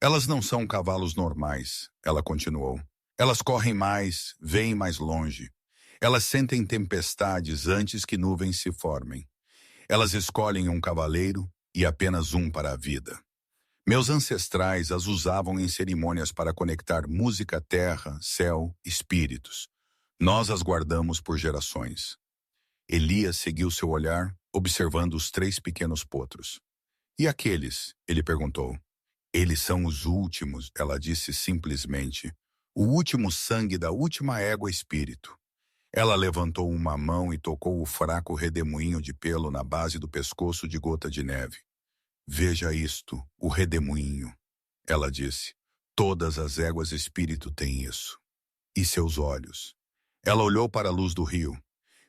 Elas não são cavalos normais, ela continuou. Elas correm mais, veem mais longe. Elas sentem tempestades antes que nuvens se formem. Elas escolhem um cavaleiro e apenas um para a vida. Meus ancestrais as usavam em cerimônias para conectar música, terra, céu, espíritos. Nós as guardamos por gerações. Elias seguiu seu olhar, observando os 3 pequenos potros. E aqueles? Ele perguntou. Eles são os últimos, ela disse simplesmente. O último sangue da última égua espírito. Ela levantou uma mão e tocou o fraco redemoinho de pelo na base do pescoço de gota de neve. Veja isto, o redemoinho. Ela disse. Todas as éguas espírito têm isso. E seus olhos? Ela olhou para a luz do rio.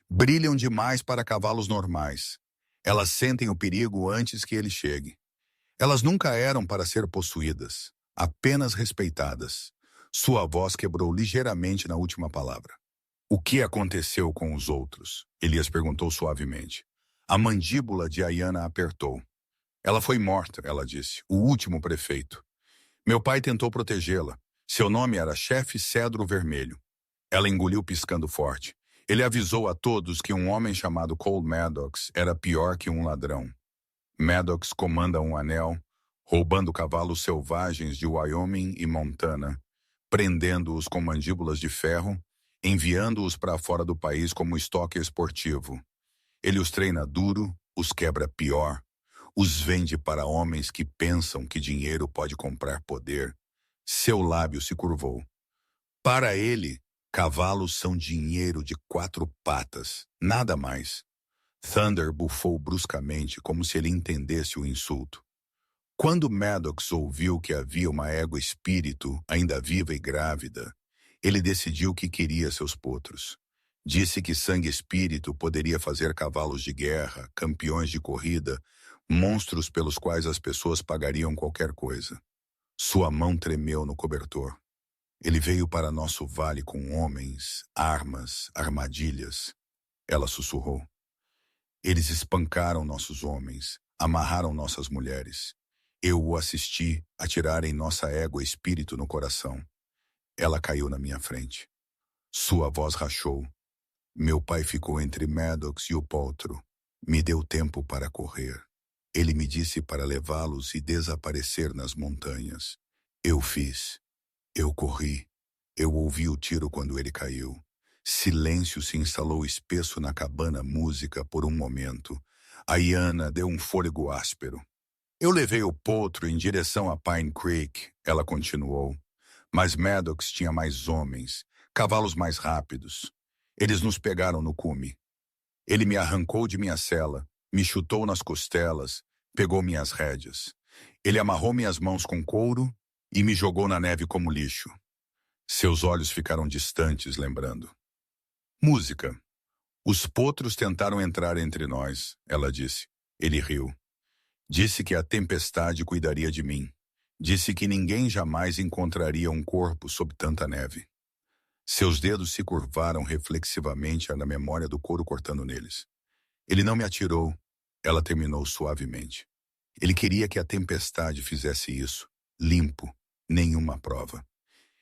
Brilham demais para cavalos normais. Elas sentem o perigo antes que ele chegue. Elas nunca eram para ser possuídas, apenas respeitadas. Sua voz quebrou ligeiramente na última palavra. O que aconteceu com os outros? Elias perguntou suavemente. A mandíbula de Ayana apertou. Ela foi morta, ela disse, o último prefeito. Meu pai tentou protegê-la. Seu nome era Chefe Cedro Vermelho. Ela engoliu piscando forte. Ele avisou a todos que um homem chamado Cole Maddox era pior que um ladrão. Maddox comanda um anel, roubando cavalos selvagens de Wyoming e Montana, prendendo-os com mandíbulas de ferro, enviando-os para fora do país como estoque esportivo. Ele os treina duro, os quebra pior, os vende para homens que pensam que dinheiro pode comprar poder. Seu lábio se curvou. Para ele, cavalos são dinheiro de 4 patas, nada mais. Thunder bufou bruscamente, como se ele entendesse o insulto. Quando Maddox ouviu que havia uma égua espírito, ainda viva e grávida, ele decidiu que queria seus potros. Disse que sangue espírito poderia fazer cavalos de guerra, campeões de corrida, monstros pelos quais as pessoas pagariam qualquer coisa. Sua mão tremeu no cobertor. Ele veio para nosso vale com homens, armas, armadilhas. Ela sussurrou. Eles espancaram nossos homens, amarraram nossas mulheres. Eu o assisti atirar em nossa égua espírito no coração. Ela caiu na minha frente. Sua voz rachou. Meu pai ficou entre Maddox e o potro. Me deu tempo para correr. Ele me disse para levá-los e desaparecer nas montanhas. Eu fiz. Eu corri. Eu ouvi o tiro quando ele caiu. Silêncio se instalou espesso na cabana música por um momento. Ayana deu um fôlego áspero. Eu levei o potro em direção a Pine Creek, ela continuou. Mas Maddox tinha mais homens, cavalos mais rápidos. Eles nos pegaram no cume. Ele me arrancou de minha cela, me chutou nas costelas, pegou minhas rédeas. Ele amarrou minhas mãos com couro e me jogou na neve como lixo. Seus olhos ficaram distantes, lembrando. Música. Os potros tentaram entrar entre nós, ela disse. Ele riu. Disse que a tempestade cuidaria de mim. Disse que ninguém jamais encontraria um corpo sob tanta neve. Seus dedos se curvaram reflexivamente na memória do couro cortando neles. Ele não me atirou, ela terminou suavemente. Ele queria que a tempestade fizesse isso, limpo, nenhuma prova.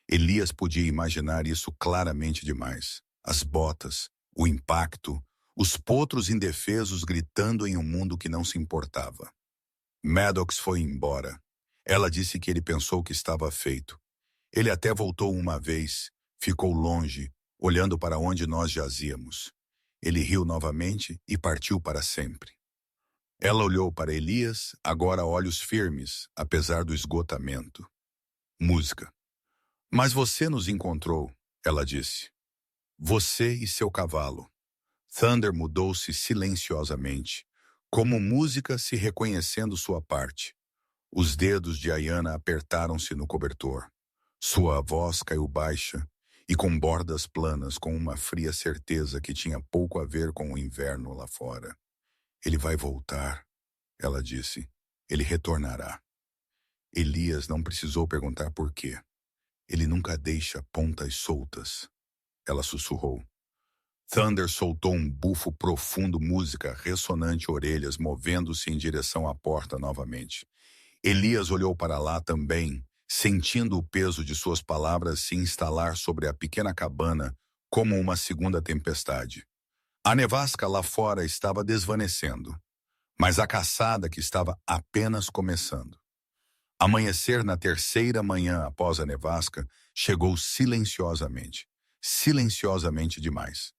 Elias podia imaginar isso claramente demais. As botas, o impacto, os potros indefesos gritando em um mundo que não se importava. Maddox foi embora. Ela disse que ele pensou que estava feito. Ele até voltou uma vez, ficou longe, olhando para onde nós jazíamos. Ele riu novamente e partiu para sempre. Ela olhou para Elias, agora olhos firmes, apesar do esgotamento. Música. Mas você nos encontrou, ela disse. Você e seu cavalo. Thunder mudou-se silenciosamente, como música se reconhecendo sua parte. Os dedos de Ayana apertaram-se no cobertor. Sua voz caiu baixa e com bordas planas, com uma fria certeza que tinha pouco a ver com o inverno lá fora. Ele vai voltar, ela disse. Ele retornará. Elias não precisou perguntar por quê. Ele nunca deixa pontas soltas. Ela sussurrou. Thunder soltou um bufo profundo, música ressonante, orelhas movendo-se em direção à porta novamente. Elias olhou para lá também, sentindo o peso de suas palavras se instalar sobre a pequena cabana como uma segunda tempestade. A nevasca lá fora estava desvanecendo, mas a caçada que estava apenas começando. Amanhecer na terceira manhã após a nevasca chegou silenciosamente demais.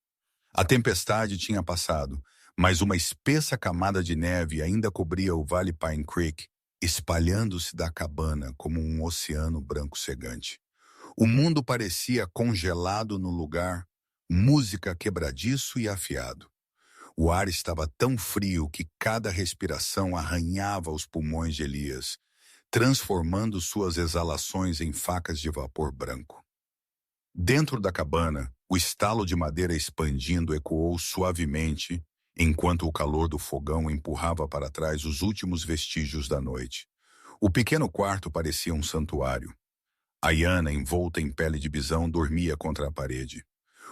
A tempestade tinha passado, mas uma espessa camada de neve ainda cobria o Vale Pine Creek, espalhando-se da cabana como um oceano branco cegante. O mundo parecia congelado no lugar, música quebradiço e afiado. O ar estava tão frio que cada respiração arranhava os pulmões de Elias, transformando suas exalações em facas de vapor branco. Dentro da cabana, o estalo de madeira expandindo ecoou suavemente, enquanto o calor do fogão empurrava para trás os últimos vestígios da noite. O pequeno quarto parecia um santuário. Ayana, envolta em pele de bisão, dormia contra a parede.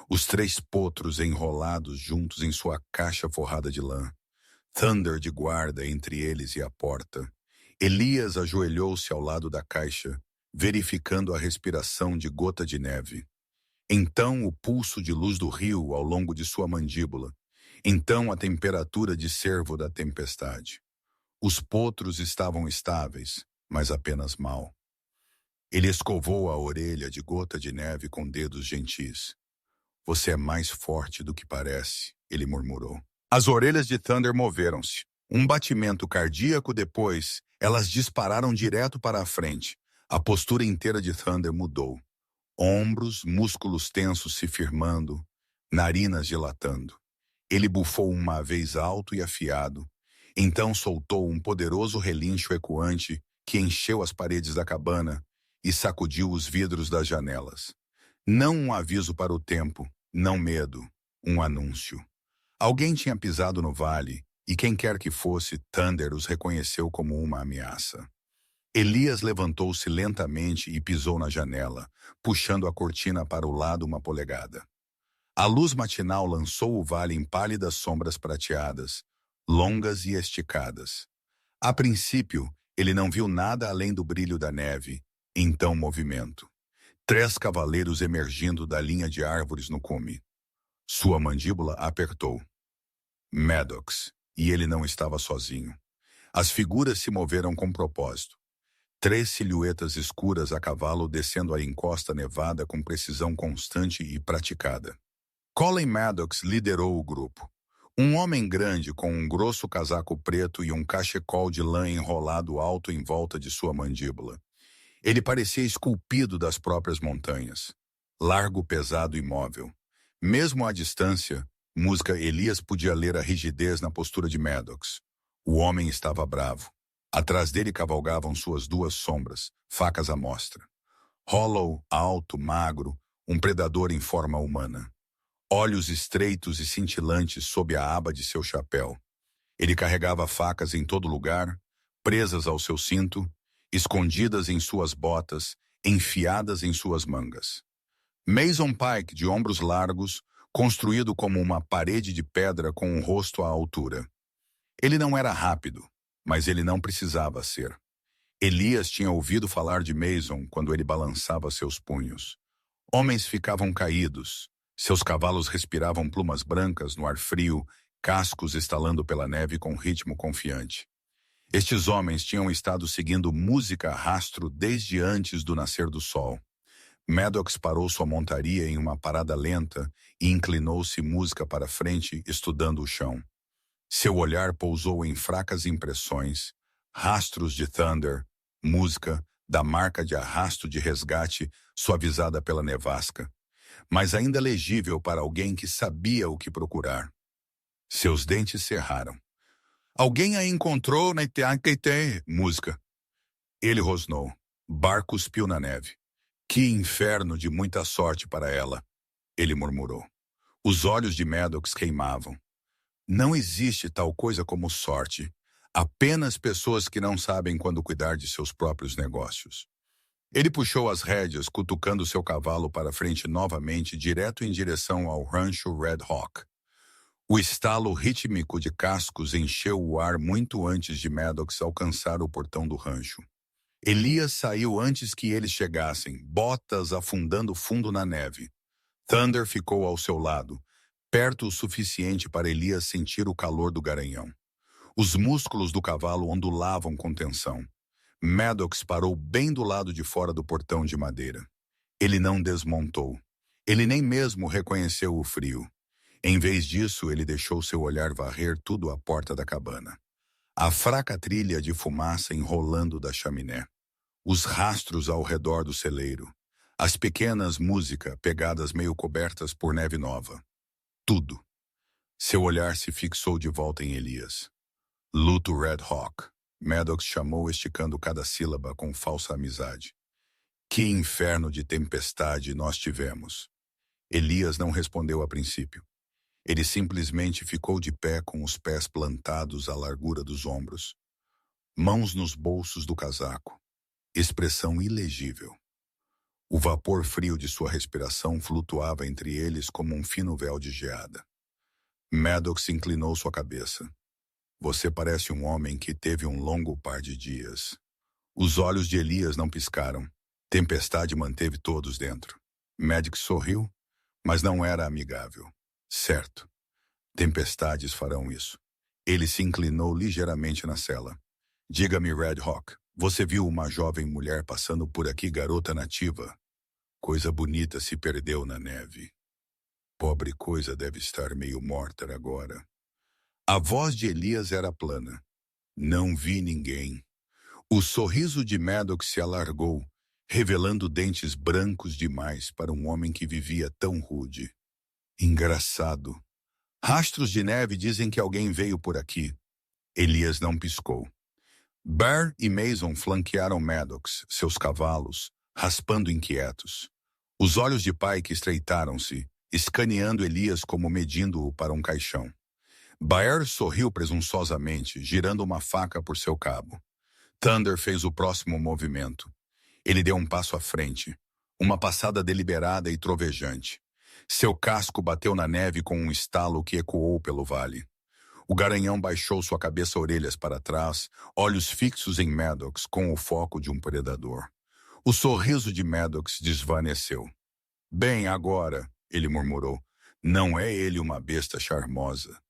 Os 3 potros enrolados juntos em sua caixa forrada de lã. Thunder de guarda entre eles e a porta. Elias ajoelhou-se ao lado da caixa, verificando a respiração de gota de neve. Então o pulso de luz do rio ao longo de sua mandíbula. Então a temperatura de cervo da tempestade. Os potros estavam estáveis, mas apenas mal. Ele escovou a orelha de gota de neve com dedos gentis. Você é mais forte do que parece, ele murmurou. As orelhas de Thunder moveram-se. Um batimento cardíaco depois, elas dispararam direto para a frente. A postura inteira de Thunder mudou. Ombros, músculos tensos se firmando, narinas dilatando. Ele bufou uma vez alto e afiado. Então soltou um poderoso relincho ecoante que encheu as paredes da cabana e sacudiu os vidros das janelas. Não um aviso para o tempo, não medo, um anúncio. Alguém tinha pisado no vale, e quem quer que fosse, Thunder os reconheceu como uma ameaça. Elias levantou-se lentamente e pisou na janela, puxando a cortina para o lado 1 polegada. A luz matinal lançou o vale em pálidas sombras prateadas, longas e esticadas. A princípio, ele não viu nada além do brilho da neve, então movimento. 3 cavaleiros emergindo da linha de árvores no cume. Sua mandíbula apertou. Maddox, e ele não estava sozinho. As figuras se moveram com propósito. 3 silhuetas escuras a cavalo descendo a encosta nevada com precisão constante e praticada. Colin Maddox liderou o grupo. Um homem grande com um grosso casaco preto e um cachecol de lã enrolado alto em volta de sua mandíbula. Ele parecia esculpido das próprias montanhas. Largo, pesado e móvel. Mesmo à distância, Elias podia ler a rigidez na postura de Maddox. O homem estava bravo. Atrás dele cavalgavam suas 2 sombras, facas à mostra. Hollow, alto, magro, um predador em forma humana. Olhos estreitos e cintilantes sob a aba de seu chapéu. Ele carregava facas em todo lugar, presas ao seu cinto, escondidas em suas botas, enfiadas em suas mangas. Mason Pike, de ombros largos, construído como uma parede de pedra com um rosto à altura. Ele não era rápido, mas ele não precisava ser. Elias tinha ouvido falar de Mason quando ele balançava seus punhos. Homens ficavam caídos, seus cavalos respiravam plumas brancas no ar frio, cascos estalando pela neve com ritmo confiante. Estes homens tinham estado seguindo música a rastro desde antes do nascer do sol. Maddox parou sua montaria em uma parada lenta e inclinou-se música para frente, estudando o chão. Seu olhar pousou em fracas impressões, rastros de Thunder, música, da marca de arrasto de resgate suavizada pela nevasca, mas ainda legível para alguém que sabia o que procurar. Seus dentes cerraram. Alguém a encontrou na Iteanqueite, música. Ele rosnou. Bar cuspiu na neve. Que inferno de muita sorte para ela, ele murmurou. Os olhos de Maddox queimavam. Não existe tal coisa como sorte. Apenas pessoas que não sabem quando cuidar de seus próprios negócios. Ele puxou as rédeas, cutucando seu cavalo para frente novamente, direto em direção ao rancho Red Hawk. O estalo rítmico de cascos encheu o ar muito antes de Maddox alcançar o portão do rancho. Elias saiu antes que eles chegassem, botas afundando fundo na neve. Thunder ficou ao seu lado, perto o suficiente para Elias sentir o calor do garanhão. Os músculos do cavalo ondulavam com tensão. Maddox parou bem do lado de fora do portão de madeira. Ele não desmontou. Ele nem mesmo reconheceu o frio. Em vez disso, ele deixou seu olhar varrer tudo à porta da cabana. A fraca trilha de fumaça enrolando da chaminé. Os rastros ao redor do celeiro. As pequenas músicas pegadas meio cobertas por neve nova. Tudo. Seu olhar se fixou de volta em Elias. Luto Red Hawk. Maddox chamou, esticando cada sílaba com falsa amizade. Que inferno de tempestade nós tivemos. Elias não respondeu a princípio. Ele simplesmente ficou de pé com os pés plantados à largura dos ombros. Mãos nos bolsos do casaco. Expressão ilegível. O vapor frio de sua respiração flutuava entre eles como um fino véu de geada. Maddox inclinou sua cabeça. Você parece um homem que teve um longo par de dias. Os olhos de Elias não piscaram. Tempestade manteve todos dentro. Maddox sorriu, mas não era amigável. Certo. Tempestades farão isso. Ele se inclinou ligeiramente na cela. Diga-me, Red Hawk, você viu uma jovem mulher passando por aqui, garota nativa? Coisa bonita se perdeu na neve. Pobre coisa deve estar meio morta agora. A voz de Elias era plana. Não vi ninguém. O sorriso de Maddox se alargou, revelando dentes brancos demais para um homem que vivia tão rude. Engraçado. Rastros de neve dizem que alguém veio por aqui. Elias não piscou. Bear e Mason flanquearam Maddox, seus cavalos, raspando inquietos. Os olhos de Pike estreitaram-se, escaneando Elias como medindo-o para um caixão. Bear sorriu presunçosamente, girando uma faca por seu cabo. Thunder fez o próximo movimento. Ele deu um passo à frente, uma passada deliberada e trovejante. Seu casco bateu na neve com um estalo que ecoou pelo vale. O garanhão baixou sua cabeça-orelhas para trás, olhos fixos em Maddox com o foco de um predador. O sorriso de Maddox desvaneceu. Bem, agora, ele murmurou, não é ele uma besta charmosa.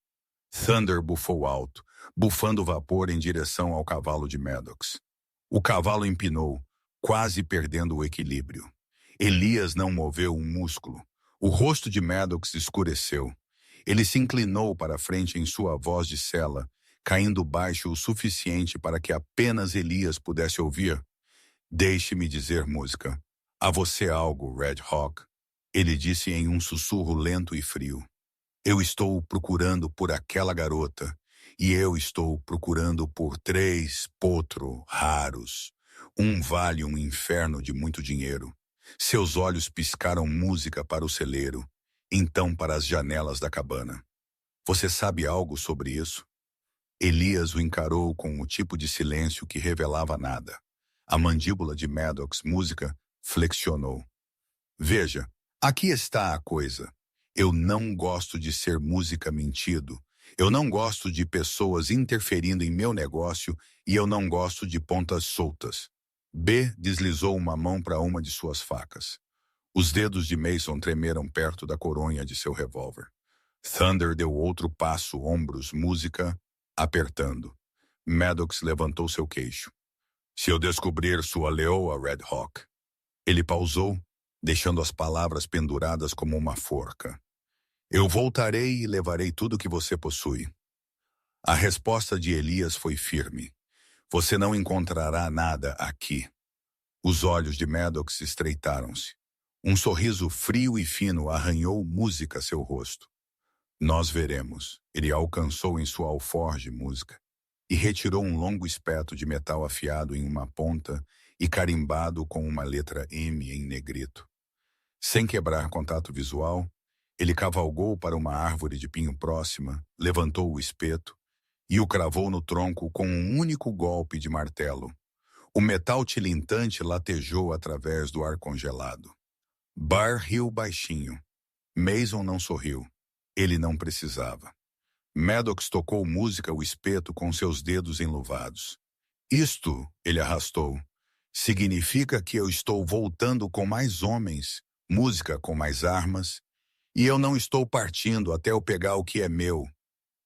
Thunder bufou alto, bufando vapor em direção ao cavalo de Maddox. O cavalo empinou, quase perdendo o equilíbrio. Elias não moveu um músculo. O rosto de Maddox escureceu. Ele se inclinou para a frente em sua voz de cela, caindo baixo o suficiente para que apenas Elias pudesse ouvir. Deixe-me dizer, música. A você algo, Red Hawk. Ele disse em um sussurro lento e frio. Eu estou procurando por aquela garota, e eu estou procurando por 3 potro raros. Um vale um inferno de muito dinheiro. Seus olhos piscaram música para o celeiro, então para as janelas da cabana. Você sabe algo sobre isso? Elias o encarou com o tipo de silêncio que revelava nada. A mandíbula de Maddox, música, flexionou. Veja, aqui está a coisa. Eu não gosto de ser música mentido. Eu não gosto de pessoas interferindo em meu negócio e eu não gosto de pontas soltas. B deslizou uma mão para uma de suas facas. Os dedos de Mason tremeram perto da coronha de seu revólver. Thunder deu outro passo, ombros, música, apertando. Maddox levantou seu queixo. Se eu descobrir sua leoa, Red Hawk. Ele pausou, deixando as palavras penduradas como uma forca. Eu voltarei e levarei tudo que você possui. A resposta de Elias foi firme. Você não encontrará nada aqui. Os olhos de Maddox estreitaram-se. Um sorriso frio e fino arranhou música seu rosto. Nós veremos. Ele alcançou em sua alforge música e retirou um longo espeto de metal afiado em uma ponta e carimbado com uma letra M em negrito. Sem quebrar contato visual, ele cavalgou para uma árvore de pinho próxima, levantou o espeto e o cravou no tronco com um único golpe de martelo. O metal tilintante latejou através do ar congelado. Bar riu baixinho. Mason não sorriu. Ele não precisava. Maddox tocou música o espeto com seus dedos enluvados. Isto, ele arrastou, significa que eu estou voltando com mais homens, música com mais armas, e eu não estou partindo até eu pegar o que é meu.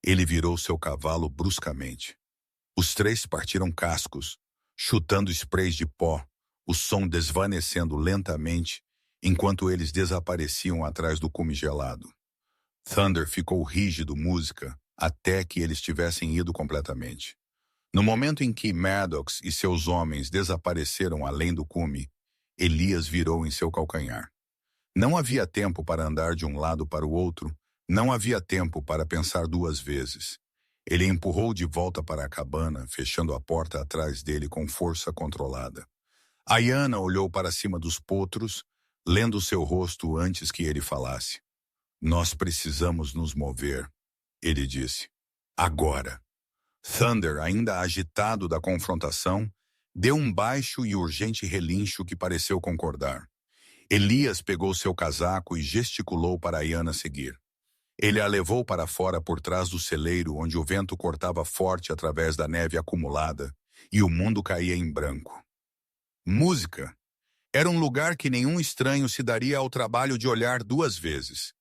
Ele virou seu cavalo bruscamente. Os 3 partiram cascos, chutando sprays de pó, o som desvanecendo lentamente, enquanto eles desapareciam atrás do cume gelado. Thunder ficou rígido música até que eles tivessem ido completamente. No momento em que Maddox e seus homens desapareceram além do cume, Elias virou em seu calcanhar. Não havia tempo para andar de um lado para o outro, Não havia tempo para pensar duas vezes. Ele empurrou de volta para a cabana, fechando a porta atrás dele com força controlada. Ayana olhou para cima dos potros, lendo seu rosto antes que ele falasse. Nós precisamos nos mover, ele disse. Agora. Thunder, ainda agitado da confrontação, deu um baixo e urgente relincho que pareceu concordar. Elias pegou seu casaco e gesticulou para Ayana seguir. Ele a levou para fora por trás do celeiro, onde o vento cortava forte através da neve acumulada e o mundo caía em branco. Música. Era um lugar que nenhum estranho se daria ao trabalho de olhar duas vezes.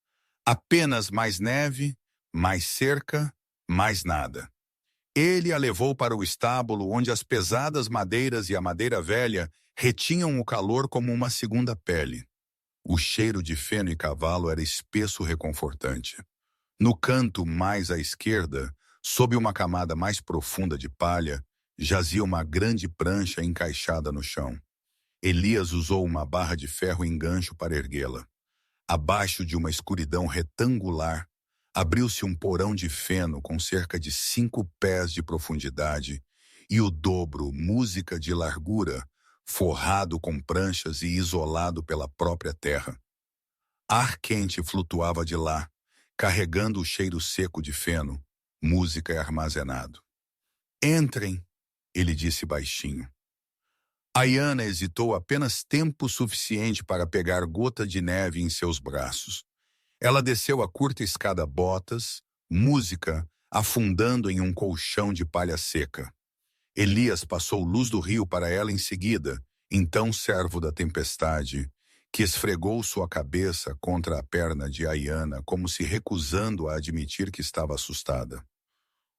Apenas mais neve, mais cerca, mais nada. Ele a levou para o estábulo, onde as pesadas madeiras e a madeira velha retinham o calor como uma segunda pele. O cheiro de feno e cavalo era espesso reconfortante. No canto mais à esquerda, sob uma camada mais profunda de palha, jazia uma grande prancha encaixada no chão. Elias usou uma barra de ferro em gancho para erguê-la. Abaixo de uma escuridão retangular, abriu-se um porão de feno com cerca de 5 pés de profundidade e o dobro, música de largura, forrado com pranchas e isolado pela própria terra. Ar quente flutuava de lá, carregando o cheiro seco de feno, música e armazenado. Entrem, ele disse baixinho. Ayana hesitou apenas tempo suficiente para pegar gota de neve em seus braços. Ela desceu a curta escada botas, música, afundando em um colchão de palha seca. Elias passou luz do rio para ela em seguida, então servo da tempestade, que esfregou sua cabeça contra a perna de Ayana como se recusando a admitir que estava assustada.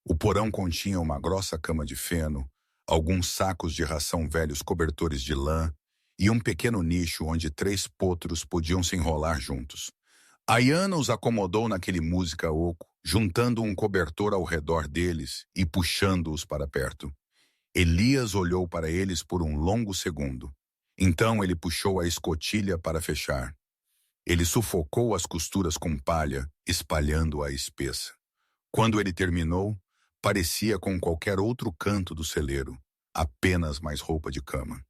O porão continha uma grossa cama de feno, alguns sacos de ração velhos cobertores de lã e um pequeno nicho onde 3 potros podiam se enrolar juntos. Ayana os acomodou naquele música oco, juntando um cobertor ao redor deles e puxando-os para perto. Elias olhou para eles por um longo segundo. Então ele puxou a escotilha para fechar. Ele sufocou as costuras com palha, espalhando-a espessa. Quando ele terminou, parecia com qualquer outro canto do celeiro, apenas mais roupa de cama.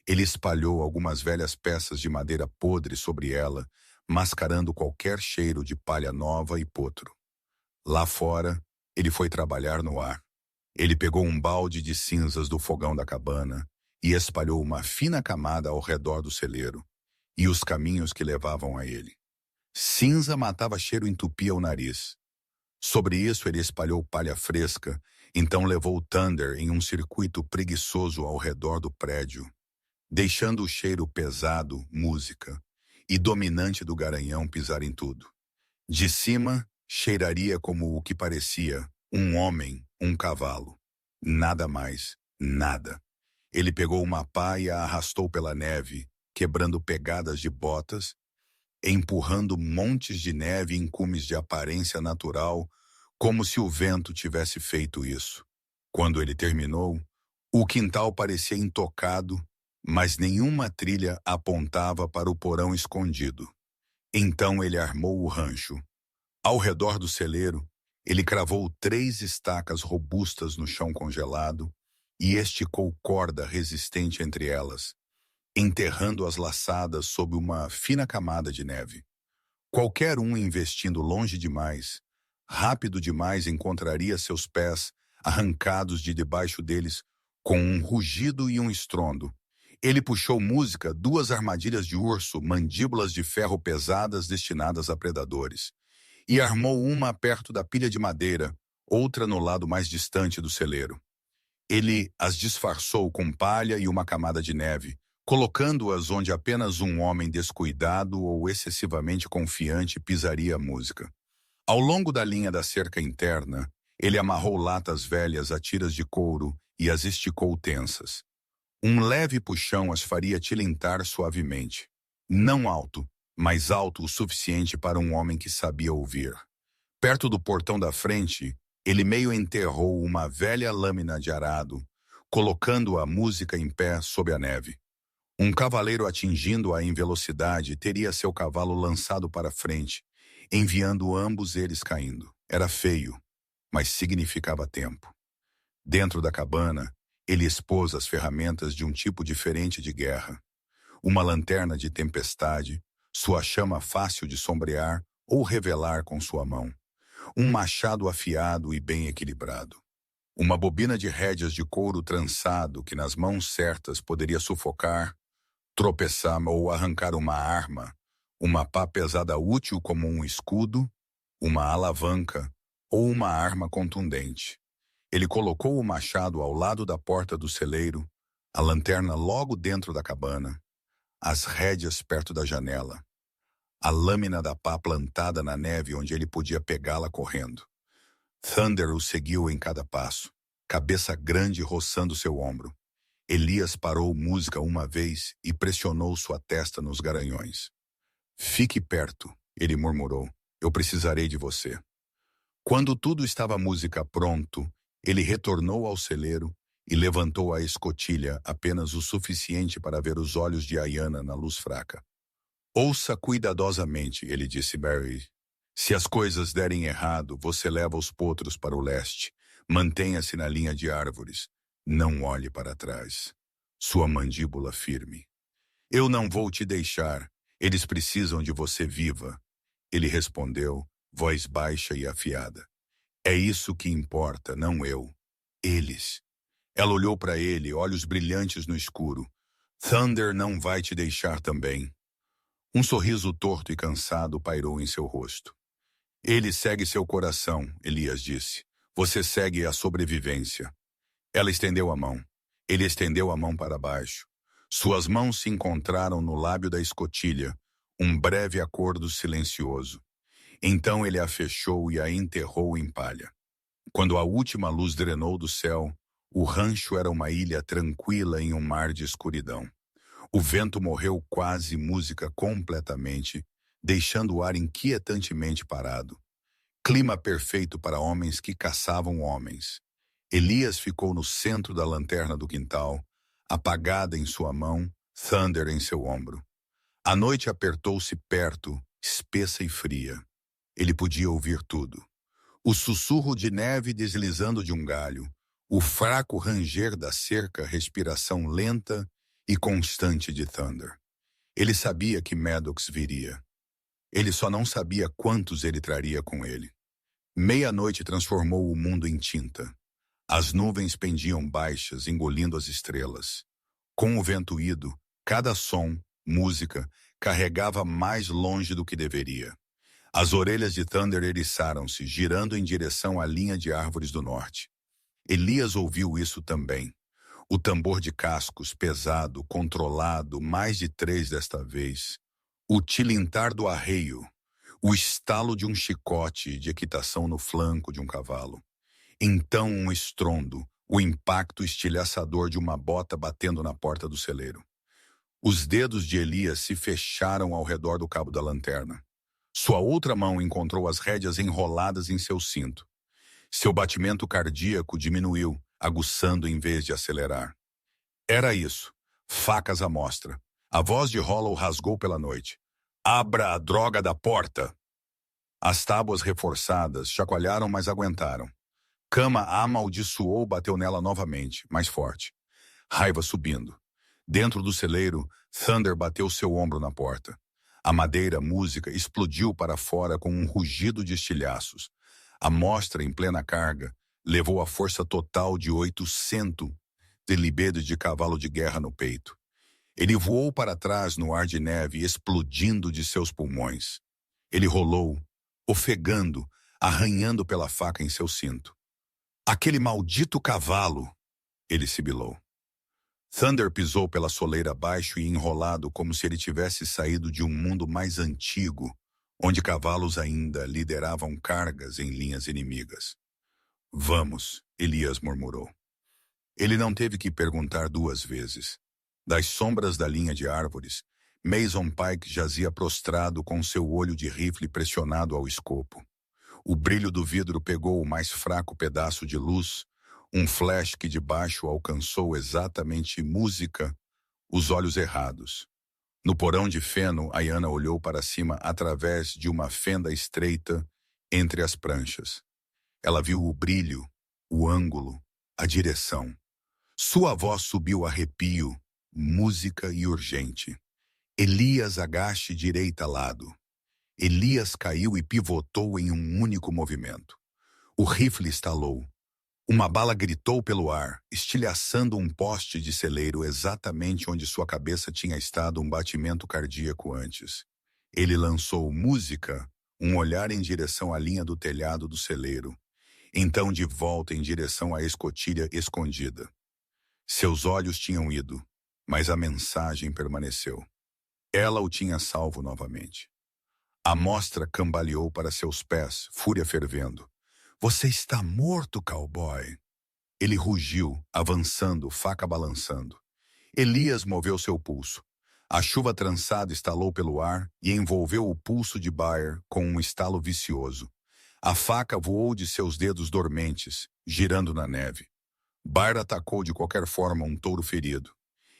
Ele espalhou algumas velhas peças de madeira podre sobre ela, mascarando qualquer cheiro de palha nova e potro. Lá fora, ele foi trabalhar no ar. Ele pegou um balde de cinzas do fogão da cabana e espalhou uma fina camada ao redor do celeiro e os caminhos que levavam a ele. Cinza matava cheiro e entupia o nariz. Sobre isso ele espalhou palha fresca, então levou Thunder em um circuito preguiçoso ao redor do prédio, deixando o cheiro pesado, música, e dominante do garanhão pisar em tudo. De cima, cheiraria como o que parecia um homem, um cavalo. Nada mais, nada. Ele pegou uma pá e a arrastou pela neve, quebrando pegadas de botas, empurrando montes de neve em cumes de aparência natural, como se o vento tivesse feito isso. Quando ele terminou, o quintal parecia intocado, mas nenhuma trilha apontava para o porão escondido. Então ele armou o rancho. Ao redor do celeiro, ele cravou 3 estacas robustas no chão congelado e esticou corda resistente entre elas, enterrando as laçadas sob uma fina camada de neve. Qualquer um investindo longe demais, rápido demais, encontraria seus pés arrancados de debaixo deles com um rugido e um estrondo. Ele puxou música, 2 armadilhas de urso, mandíbulas de ferro pesadas destinadas a predadores, e armou uma perto da pilha de madeira, outra no lado mais distante do celeiro. Ele as disfarçou com palha e uma camada de neve, colocando-as onde apenas um homem descuidado ou excessivamente confiante pisaria a música. Ao longo da linha da cerca interna, ele amarrou latas velhas a tiras de couro e as esticou tensas. Um leve puxão as faria tilintar suavemente. Não alto, mas alto o suficiente para um homem que sabia ouvir. Perto do portão da frente, ele meio enterrou uma velha lâmina de arado, colocando a música em pé sob a neve. Um cavaleiro atingindo-a em velocidade teria seu cavalo lançado para frente, enviando ambos eles caindo. Era feio, mas significava tempo. Dentro da cabana, ele expôs as ferramentas de um tipo diferente de guerra. Uma lanterna de tempestade, sua chama fácil de sombrear ou revelar com sua mão. Um machado afiado e bem equilibrado. Uma bobina de rédeas de couro trançado que nas mãos certas poderia sufocar, tropeçar ou arrancar uma arma, uma pá pesada útil como um escudo, uma alavanca ou uma arma contundente. Ele colocou o machado ao lado da porta do celeiro, a lanterna logo dentro da cabana, as rédeas perto da janela, a lâmina da pá plantada na neve onde ele podia pegá-la correndo. Thunder o seguiu em cada passo, cabeça grande roçando seu ombro. Elias parou música uma vez e pressionou sua testa nos garanhões. Fique perto, ele murmurou. Eu precisarei de você. Quando tudo estava música pronto, ele retornou ao celeiro e levantou a escotilha apenas o suficiente para ver os olhos de Ayanna na luz fraca. Ouça cuidadosamente, ele disse Barry. Se as coisas derem errado, você leva os potros para o leste. Mantenha-se na linha de árvores. Não olhe para trás. Sua mandíbula firme. Eu não vou te deixar. Eles precisam de você viva. Ele respondeu, voz baixa e afiada. É isso que importa, não eu. Eles. Ela olhou para ele, olhos brilhantes no escuro. Thunder não vai te deixar também. Um sorriso torto e cansado pairou em seu rosto. Ele segue seu coração, Elias disse. Você segue a sobrevivência. Ela estendeu a mão. Ele estendeu a mão para baixo. Suas mãos se encontraram no lábio da escotilha, um breve acordo silencioso. Então ele a fechou e a enterrou em palha. Quando a última luz drenou do céu, o rancho era uma ilha tranquila em um mar de escuridão. O vento morreu quase música completamente, deixando o ar inquietantemente parado. Clima perfeito para homens que caçavam homens. Elias ficou no centro da lanterna do quintal, apagada em sua mão, Thunder em seu ombro. A noite apertou-se perto, espessa e fria. Ele podia ouvir tudo. O sussurro de neve deslizando de um galho, o fraco ranger da cerca, respiração lenta e constante de Thunder. Ele sabia que Maddox viria. Ele só não sabia quantos ele traria com ele. Meia-noite transformou o mundo em tinta. As nuvens pendiam baixas, engolindo as estrelas. Com o vento ido, cada som, música, carregava mais longe do que deveria. As orelhas de Thunder eriçaram-se, girando em direção à linha de árvores do norte. Elias ouviu isso também. O tambor de cascos, pesado, controlado, mais de 3 desta vez. O tilintar do arreio. O estalo de um chicote de equitação no flanco de um cavalo. Então um estrondo, o impacto estilhaçador de uma bota batendo na porta do celeiro. Os dedos de Elias se fecharam ao redor do cabo da lanterna. Sua outra mão encontrou as rédeas enroladas em seu cinto. Seu batimento cardíaco diminuiu, aguçando em vez de acelerar. Era isso. Facas à mostra. A voz de Hollow rasgou pela noite. Abra a droga da porta! As tábuas reforçadas chacoalharam, mas aguentaram. Cama amaldiçoou bateu nela novamente, mais forte. Raiva subindo. Dentro do celeiro, Thunder bateu seu ombro na porta. A madeira, música, explodiu para fora com um rugido de estilhaços. A mostra, em plena carga, levou a força total de 800 de libido de cavalo de guerra no peito. Ele voou para trás no ar de neve, explodindo de seus pulmões. Ele rolou, ofegando, arranhando pela faca em seu cinto. Aquele maldito cavalo! Ele sibilou. Thunder pisou pela soleira abaixo e enrolado como se ele tivesse saído de um mundo mais antigo, onde cavalos ainda lideravam cargas em linhas inimigas. Vamos, Elias murmurou. Ele não teve que perguntar 2 vezes. Das sombras da linha de árvores, Mason Pike jazia prostrado com seu olho de rifle pressionado ao escopo. O brilho do vidro pegou o mais fraco pedaço de luz, um flash que de baixo alcançou exatamente música, os olhos errados. No porão de feno, Ayana olhou para cima através de uma fenda estreita entre as pranchas. Ela viu o brilho, o ângulo, a direção. Sua voz subiu arrepio, música e urgente. Elias agache direita lado. Elias caiu e pivotou em um único movimento. O rifle estalou. Uma bala gritou pelo ar, estilhaçando um poste de celeiro exatamente onde sua cabeça tinha estado um batimento cardíaco antes. Ele lançou música, um olhar em direção à linha do telhado do celeiro, então de volta em direção à escotilha escondida. Seus olhos tinham ido, mas a mensagem permaneceu. Ela o tinha salvo novamente. A mostra cambaleou para seus pés, fúria fervendo. Você está morto, cowboy! Ele rugiu, avançando, faca balançando. Elias moveu seu pulso. A chuva trançada estalou pelo ar e envolveu o pulso de Baer com um estalo vicioso. A faca voou de seus dedos dormentes, girando na neve. Baer atacou de qualquer forma um touro ferido.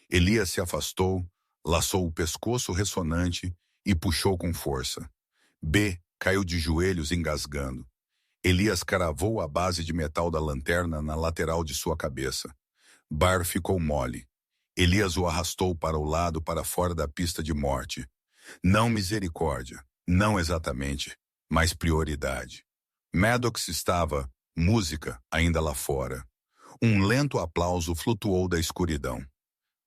Elias se afastou, laçou o pescoço ressonante e puxou com força. B caiu de joelhos engasgando. Elias cravou a base de metal da lanterna na lateral de sua cabeça. Baer ficou mole. Elias o arrastou para o lado para fora da pista de morte. Não misericórdia, não exatamente, mas prioridade. Maddox estava, música, ainda lá fora. Um lento aplauso flutuou da escuridão.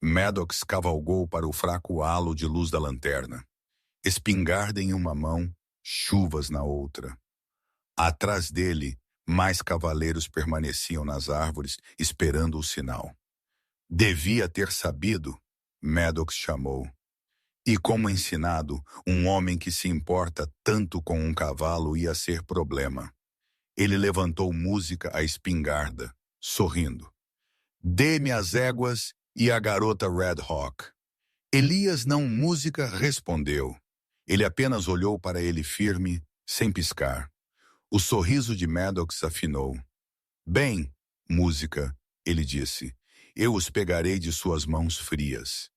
Maddox cavalgou para o fraco halo de luz da lanterna. Espingarda em uma mão, chuvas na outra. Atrás dele, mais cavaleiros permaneciam nas árvores, esperando o sinal. Devia ter sabido, Maddox chamou. E como ensinado, um homem que se importa tanto com um cavalo ia ser problema. Ele levantou música à espingarda, sorrindo. Dê-me as éguas e a garota Red Hawk. Elias não música respondeu. Ele apenas olhou para ele firme, sem piscar. O sorriso de Maddox afinou. Bem, música, ele disse, eu os pegarei de suas mãos frias.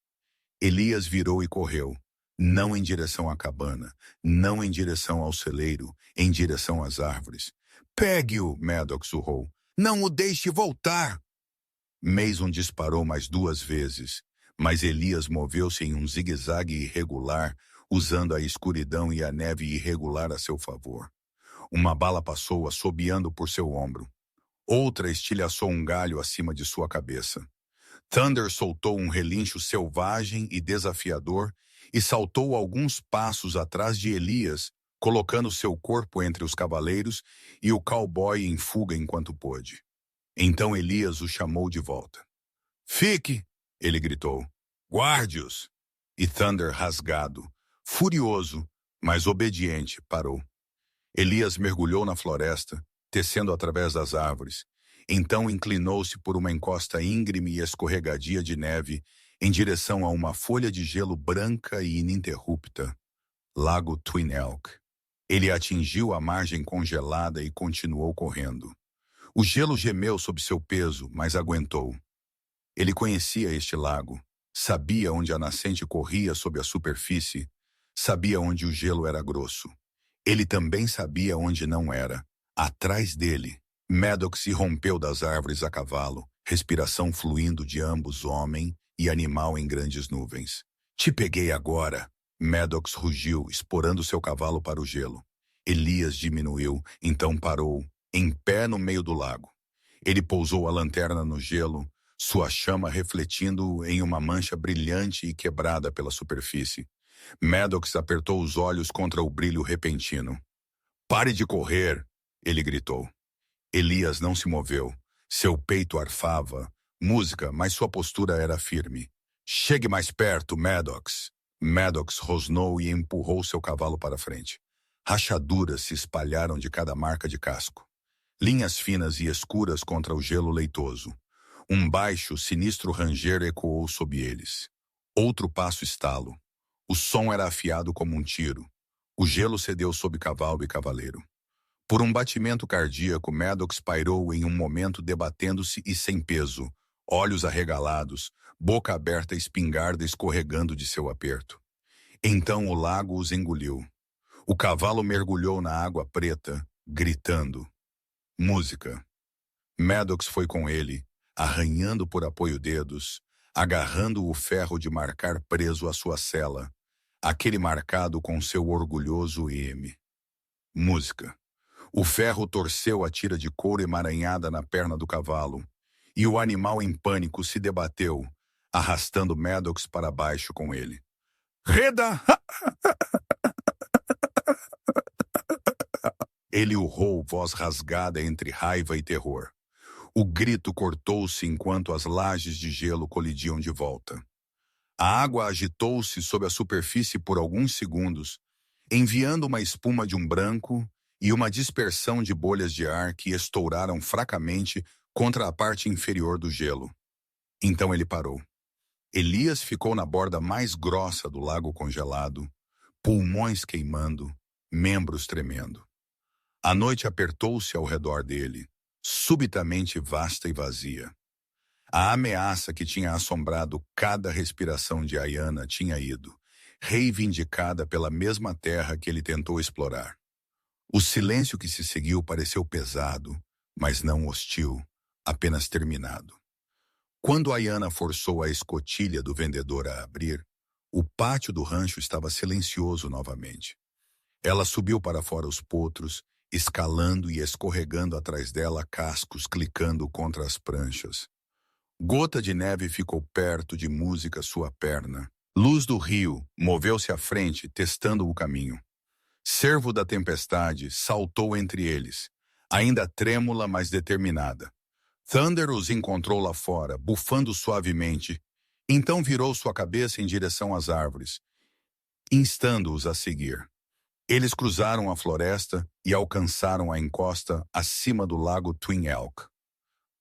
Elias virou e correu, não em direção à cabana, não em direção ao celeiro, em direção às árvores. Pegue-o, Maddox urrou. Não o deixe voltar! Mason disparou mais 2 vezes, mas Elias moveu-se em um zigue-zague irregular, usando a escuridão e a neve irregular a seu favor. Uma bala passou assobiando por seu ombro. Outra estilhaçou um galho acima de sua cabeça. Thunder soltou um relincho selvagem e desafiador e saltou alguns passos atrás de Elias, colocando seu corpo entre os cavaleiros e o cowboy em fuga enquanto pôde. Então Elias o chamou de volta. Fique! Ele gritou. Guarde-os! E Thunder, rasgado, furioso, mas obediente, parou. Elias mergulhou na floresta, tecendo através das árvores. Então inclinou-se por uma encosta íngreme e escorregadia de neve em direção a uma folha de gelo branca e ininterrupta. Lago Twin Elk. Ele atingiu a margem congelada e continuou correndo. O gelo gemeu sob seu peso, mas aguentou. Ele conhecia este lago, sabia onde a nascente corria sob a superfície, sabia onde o gelo era grosso. Ele também sabia onde não era. Atrás dele, Maddox irrompeu das árvores a cavalo, respiração fluindo de ambos, homem e animal em grandes nuvens. Te peguei agora! Maddox rugiu, esporando seu cavalo para o gelo. Elias diminuiu, então parou, em pé no meio do lago. Ele pousou a lanterna no gelo, sua chama refletindo em uma mancha brilhante e quebrada pela superfície. Maddox apertou os olhos contra o brilho repentino. Pare de correr! Ele gritou. Elias não se moveu. Seu peito arfava. Música, mas sua postura era firme. Chegue mais perto, Maddox! Maddox rosnou e empurrou seu cavalo para frente. Rachaduras se espalharam de cada marca de casco. Linhas finas e escuras contra o gelo leitoso. Um baixo, sinistro ranger ecoou sob eles. Outro passo estalo. O som era afiado como um tiro. O gelo cedeu sob cavalo e cavaleiro. Por um batimento cardíaco, Maddox pairou em um momento debatendo-se e sem peso, olhos arregalados, boca aberta, espingarda escorregando de seu aperto. Então o lago os engoliu. O cavalo mergulhou na água preta, gritando. Música. Maddox foi com ele, arranhando por apoio-dedos, agarrando o ferro de marcar preso à sua cela, aquele marcado com seu orgulhoso M. Música. O ferro torceu a tira de couro emaranhada na perna do cavalo, e o animal em pânico se debateu, arrastando Maddox para baixo com ele. Reda! Ele urrou, voz rasgada entre raiva e terror. O grito cortou-se enquanto as lajes de gelo colidiam de volta. A água agitou-se sob a superfície por alguns segundos, enviando uma espuma de um branco e uma dispersão de bolhas de ar que estouraram fracamente contra a parte inferior do gelo. Então ele parou. Elias ficou na borda mais grossa do lago congelado, pulmões queimando, membros tremendo. A noite apertou-se ao redor dele, subitamente vasta e vazia. A ameaça que tinha assombrado cada respiração de Ayana tinha ido, reivindicada pela mesma terra que ele tentou explorar. O silêncio que se seguiu pareceu pesado, mas não hostil, apenas terminado. Quando Ayana forçou a escotilha do vendedor a abrir, o pátio do rancho estava silencioso novamente. Ela subiu para fora os potros, escalando e escorregando atrás dela cascos clicando contra as pranchas. Gota de neve ficou perto de música sua perna. Luz do rio moveu-se à frente, testando o caminho. Cervo da tempestade saltou entre eles, ainda trêmula, mas determinada. Thunder os encontrou lá fora, bufando suavemente. Então virou sua cabeça em direção às árvores, instando-os a seguir. Eles cruzaram a floresta e alcançaram a encosta acima do lago Twin Elk.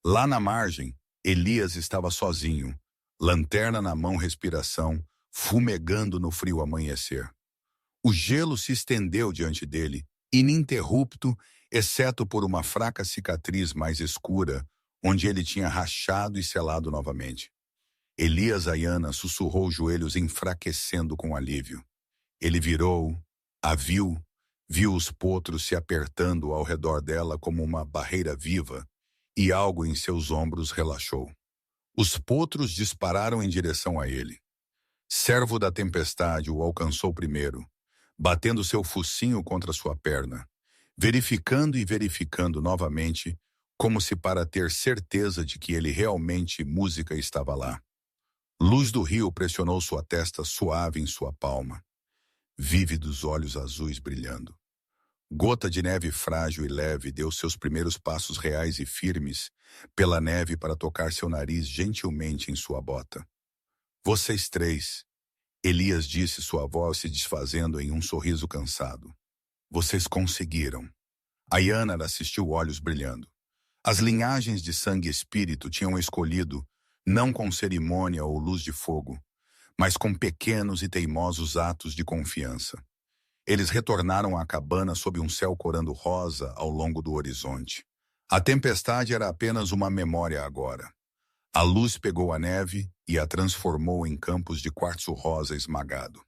Lá na margem, Elias estava sozinho, lanterna na mão, respiração, fumegando no frio amanhecer. O gelo se estendeu diante dele, ininterrupto, exceto por uma fraca cicatriz mais escura, onde ele tinha rachado e selado novamente. Elias Ayana sussurrou, joelhos enfraquecendo com alívio. Ele virou, a viu os potros se apertando ao redor dela como uma barreira viva, e algo em seus ombros relaxou. Os potros dispararam em direção a ele. Cervo da tempestade o alcançou primeiro, batendo seu focinho contra sua perna, verificando e verificando novamente, como se para ter certeza de que ele realmente música estava lá. Luz do rio pressionou sua testa suave em sua palma, vívidos olhos azuis brilhando. Gota de neve frágil e leve deu seus primeiros passos reais e firmes pela neve para tocar seu nariz gentilmente em sua bota. Vocês três, Elias disse, sua voz se desfazendo em um sorriso cansado. Vocês conseguiram. Ayana assistiu, olhos brilhando. As linhagens de sangue e espírito tinham escolhido, não com cerimônia ou luz de fogo, mas com pequenos e teimosos atos de confiança. Eles retornaram à cabana sob um céu corando rosa ao longo do horizonte. A tempestade era apenas uma memória agora. A luz pegou a neve e a transformou em campos de quartzo rosa esmagado.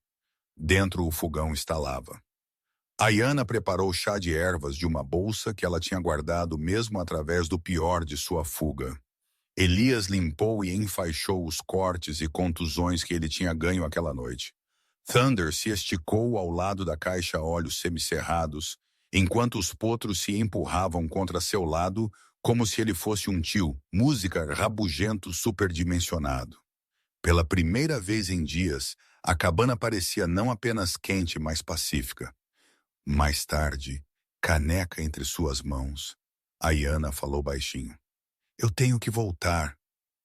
Dentro o fogão estalava. Ayana preparou chá de ervas de uma bolsa que ela tinha guardado mesmo através do pior de sua fuga. Elias limpou e enfaixou os cortes e contusões que ele tinha ganho aquela noite. Thunder se esticou ao lado da caixa, olhos semicerrados, enquanto os potros se empurravam contra seu lado como se ele fosse um tio, música rabugento superdimensionado. Pela primeira vez em dias, a cabana parecia não apenas quente, mas pacífica. Mais tarde, caneca entre suas mãos, Ayana falou baixinho. Eu tenho que voltar,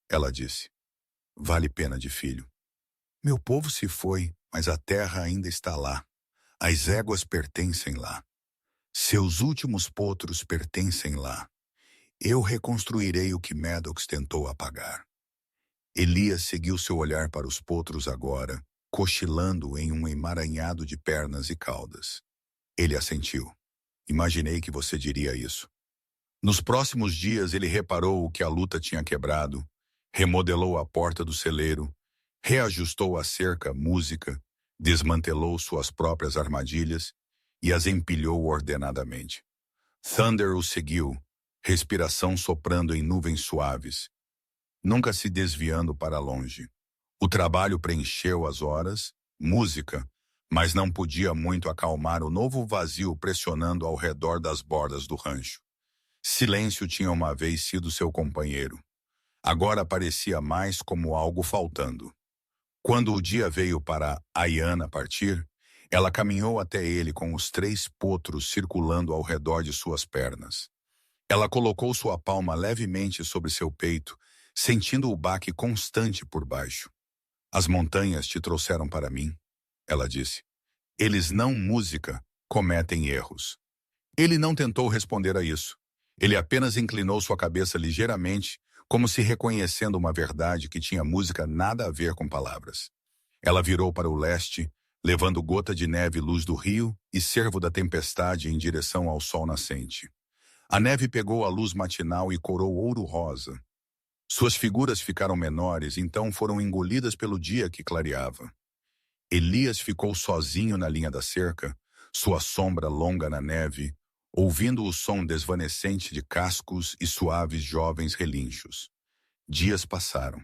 ela disse. Vale pena de filho. Meu povo se foi, mas a terra ainda está lá. As éguas pertencem lá. Seus últimos potros pertencem lá. Eu reconstruirei o que Maddox tentou apagar. Elias seguiu seu olhar para os potros agora, cochilando em um emaranhado de pernas e caudas. Ele assentiu. Imaginei que você diria isso. Nos próximos dias ele reparou o que a luta tinha quebrado, remodelou a porta do celeiro, reajustou a cerca, música, desmantelou suas próprias armadilhas e as empilhou ordenadamente. Thunder o seguiu, respiração soprando em nuvens suaves, nunca se desviando para longe. O trabalho preencheu as horas, música, mas não podia muito acalmar o novo vazio pressionando ao redor das bordas do rancho. Silêncio tinha uma vez sido seu companheiro. Agora parecia mais como algo faltando. Quando o dia veio para Ayana partir, ela caminhou até ele com os 3 potros circulando ao redor de suas pernas. Ela colocou sua palma levemente sobre seu peito, sentindo o baque constante por baixo. As montanhas te trouxeram para mim, ela disse. Eles não música, cometem erros. Ele não tentou responder a isso. Ele apenas inclinou sua cabeça ligeiramente, como se reconhecendo uma verdade que tinha música nada a ver com palavras. Ela virou para o leste, levando gota de neve, luz do rio e cervo da tempestade em direção ao sol nascente. A neve pegou a luz matinal e corou ouro-rosa. Suas figuras ficaram menores, então foram engolidas pelo dia que clareava. Elias ficou sozinho na linha da cerca, sua sombra longa na neve, ouvindo o som desvanecente de cascos e suaves jovens relinchos. Dias passaram.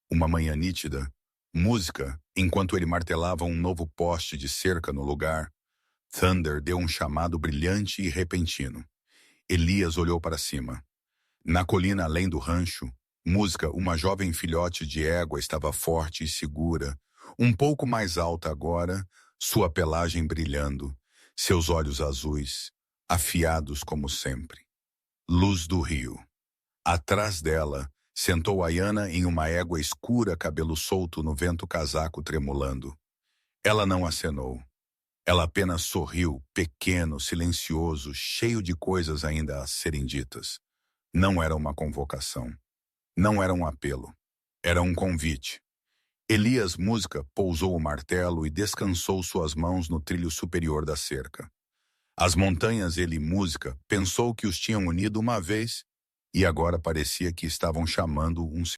Uma manhã nítida, música, enquanto ele martelava um novo poste de cerca no lugar. Thunder deu um chamado brilhante e repentino. Elias olhou para cima. Na colina além do rancho, música, uma jovem filhote de égua estava forte e segura, um pouco mais alta agora, sua pelagem brilhando, seus olhos azuis, afiados como sempre. Luz do rio. Atrás dela, sentou Ayana em uma égua escura, cabelo solto no vento, casaco tremulando. Ela não acenou. Ela apenas sorriu, pequeno, silencioso, cheio de coisas ainda a serem ditas. Não era uma convocação. Não era um apelo. Era um convite. Elias Música pousou o martelo e descansou suas mãos no trilho superior da cerca. As montanhas, ele Música, pensou que os tinham unido uma vez e agora parecia que estavam chamando um